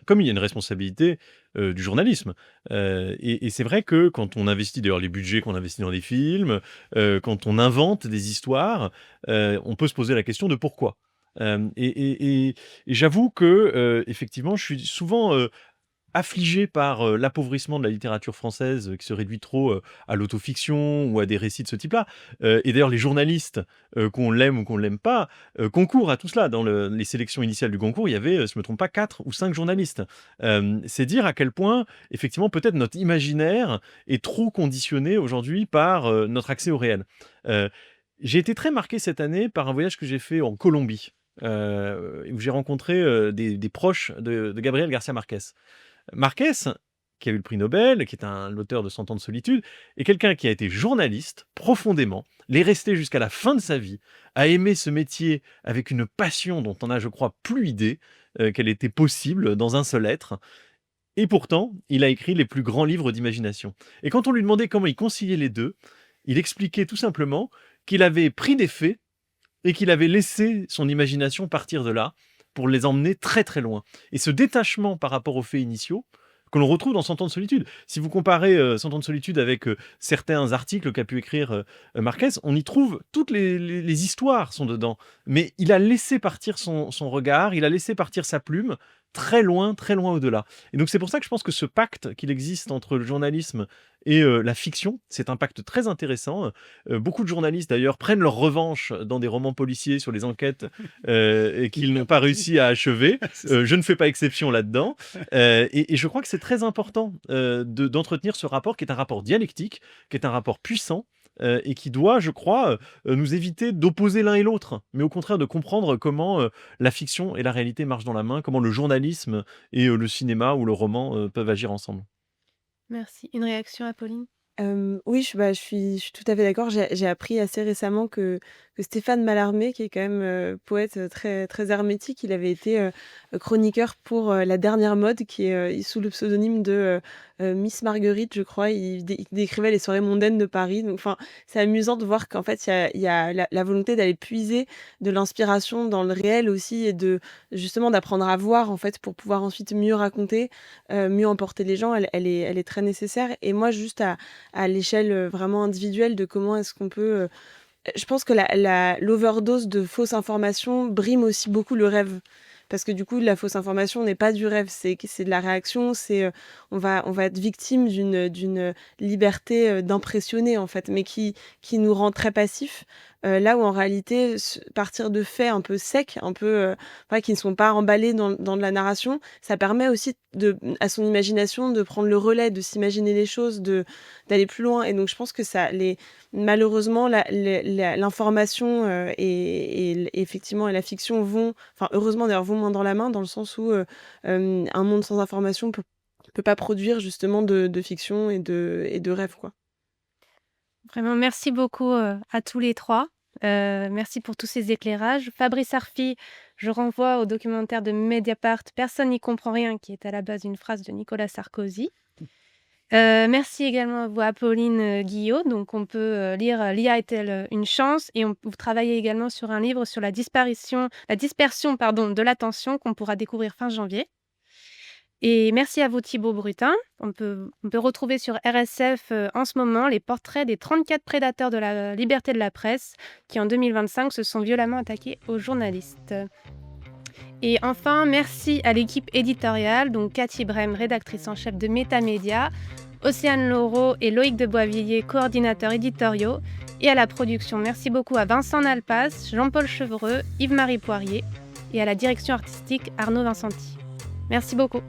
comme il y a une responsabilité du journalisme. Et c'est vrai que quand on investit, d'ailleurs, les budgets qu'on investit dans les films, quand on invente des histoires, on peut se poser la question de pourquoi. Et j'avoue que, effectivement, je suis souvent affligé par l'appauvrissement de la littérature française qui se réduit trop à l'autofiction ou à des récits de ce type-là. Et d'ailleurs, les journalistes, qu'on l'aime ou qu'on ne l'aime pas, concourent à tout cela. Dans les sélections initiales du concours, il y avait, si je ne me trompe pas, 4 ou 5 journalistes. C'est dire à quel point, effectivement, peut-être notre imaginaire est trop conditionné aujourd'hui par notre accès au réel. J'ai été très marqué cette année par un voyage que j'ai fait en Colombie, où j'ai rencontré des proches de Gabriel Garcia Marquez. Marquez, qui a eu le prix Nobel, qui est l'auteur de 100 ans de solitude, est quelqu'un qui a été journaliste profondément, l'est resté jusqu'à la fin de sa vie, a aimé ce métier avec une passion dont on n'a, je crois, plus idée qu'elle était possible dans un seul être. Et pourtant, il a écrit les plus grands livres d'imagination. Et quand on lui demandait comment il conciliait les deux, il expliquait tout simplement qu'il avait pris des faits et qu'il avait laissé son imagination partir de là pour les emmener très très loin. Et ce détachement par rapport aux faits initiaux, que l'on retrouve dans 100 ans de solitude. Si vous comparez 100 ans de solitude avec certains articles qu'a pu écrire Marquez, on y trouve toutes les histoires sont dedans. Mais il a laissé partir son regard, il a laissé partir sa plume très loin au-delà. Et donc c'est pour ça que je pense que ce pacte qu'il existe entre le journalisme et la fiction, c'est un pacte très intéressant. Beaucoup de journalistes d'ailleurs prennent leur revanche dans des romans policiers sur les enquêtes et qu'ils n'ont pas réussi à achever. Je ne fais pas exception là-dedans. Et je crois que c'est très important d'entretenir ce rapport qui est un rapport dialectique, qui est un rapport puissant, et qui doit, je crois, nous éviter d'opposer l'un et l'autre, mais au contraire de comprendre comment la fiction et la réalité marchent dans la main, comment le journalisme et le cinéma ou le roman peuvent agir ensemble. Merci. Une réaction, Apolline? Oui, je suis tout à fait d'accord. J'ai appris assez récemment que Stéphane Mallarmé, qui est quand même, poète, très très hermétique, il avait été, chroniqueur pour, La Dernière Mode, qui est, sous le pseudonyme de, Miss Marguerite, je crois. Il décrivait les soirées mondaines de Paris. Donc enfin, c'est amusant de voir qu'en fait, il y a la volonté d'aller puiser de l'inspiration dans le réel aussi et justement d'apprendre à voir, en fait, pour pouvoir ensuite mieux raconter, mieux emporter les gens. Elle est très nécessaire et moi, juste à l'échelle, vraiment individuelle de comment est-ce qu'on peut, je pense que l'overdose de fausses informations brime aussi beaucoup le rêve. Parce que du coup, la fausse information n'est pas du rêve, c'est de la réaction, on va être victime d'une liberté d'impressionner, en fait, mais qui nous rend très passifs. Là où en réalité, partir de faits un peu secs, un peu voilà, qui ne sont pas emballés dans de la narration, ça permet aussi à son imagination de prendre le relais, de s'imaginer les choses, d'aller plus loin. Et donc, je pense que malheureusement, l'information et effectivement et la fiction enfin heureusement d'ailleurs, vont main dans la main, dans le sens où un monde sans information peut pas produire justement de fiction et de rêve, quoi. Vraiment, merci beaucoup à tous les trois. Merci pour tous ces éclairages. Fabrice Arfi, je renvoie au documentaire de Mediapart Personne n'y comprend rien, qui est à la base une phrase de Nicolas Sarkozy. Merci également à vous, Apolline Guillot. Donc, on peut lire L'IA est-elle une chance et vous travaillez également sur un livre sur la dispersion de l'attention qu'on pourra découvrir fin janvier. Et merci à vous, Thibaut Brutin. On peut retrouver sur RSF en ce moment les portraits des 34 prédateurs de la liberté de la presse qui, en 2025, se sont violemment attaqués aux journalistes. Et enfin, merci à l'équipe éditoriale, donc Cathy Brem, rédactrice en chef de Métamédia, Océane Laureau et Loïc de Boisvilliers, coordinateurs éditoriaux, et à la production. Merci beaucoup à Vincent Nalpas, Jean-Paul Chevreux, Yves-Marie Poirier et à la direction artistique Arnaud Vincenti. Merci beaucoup.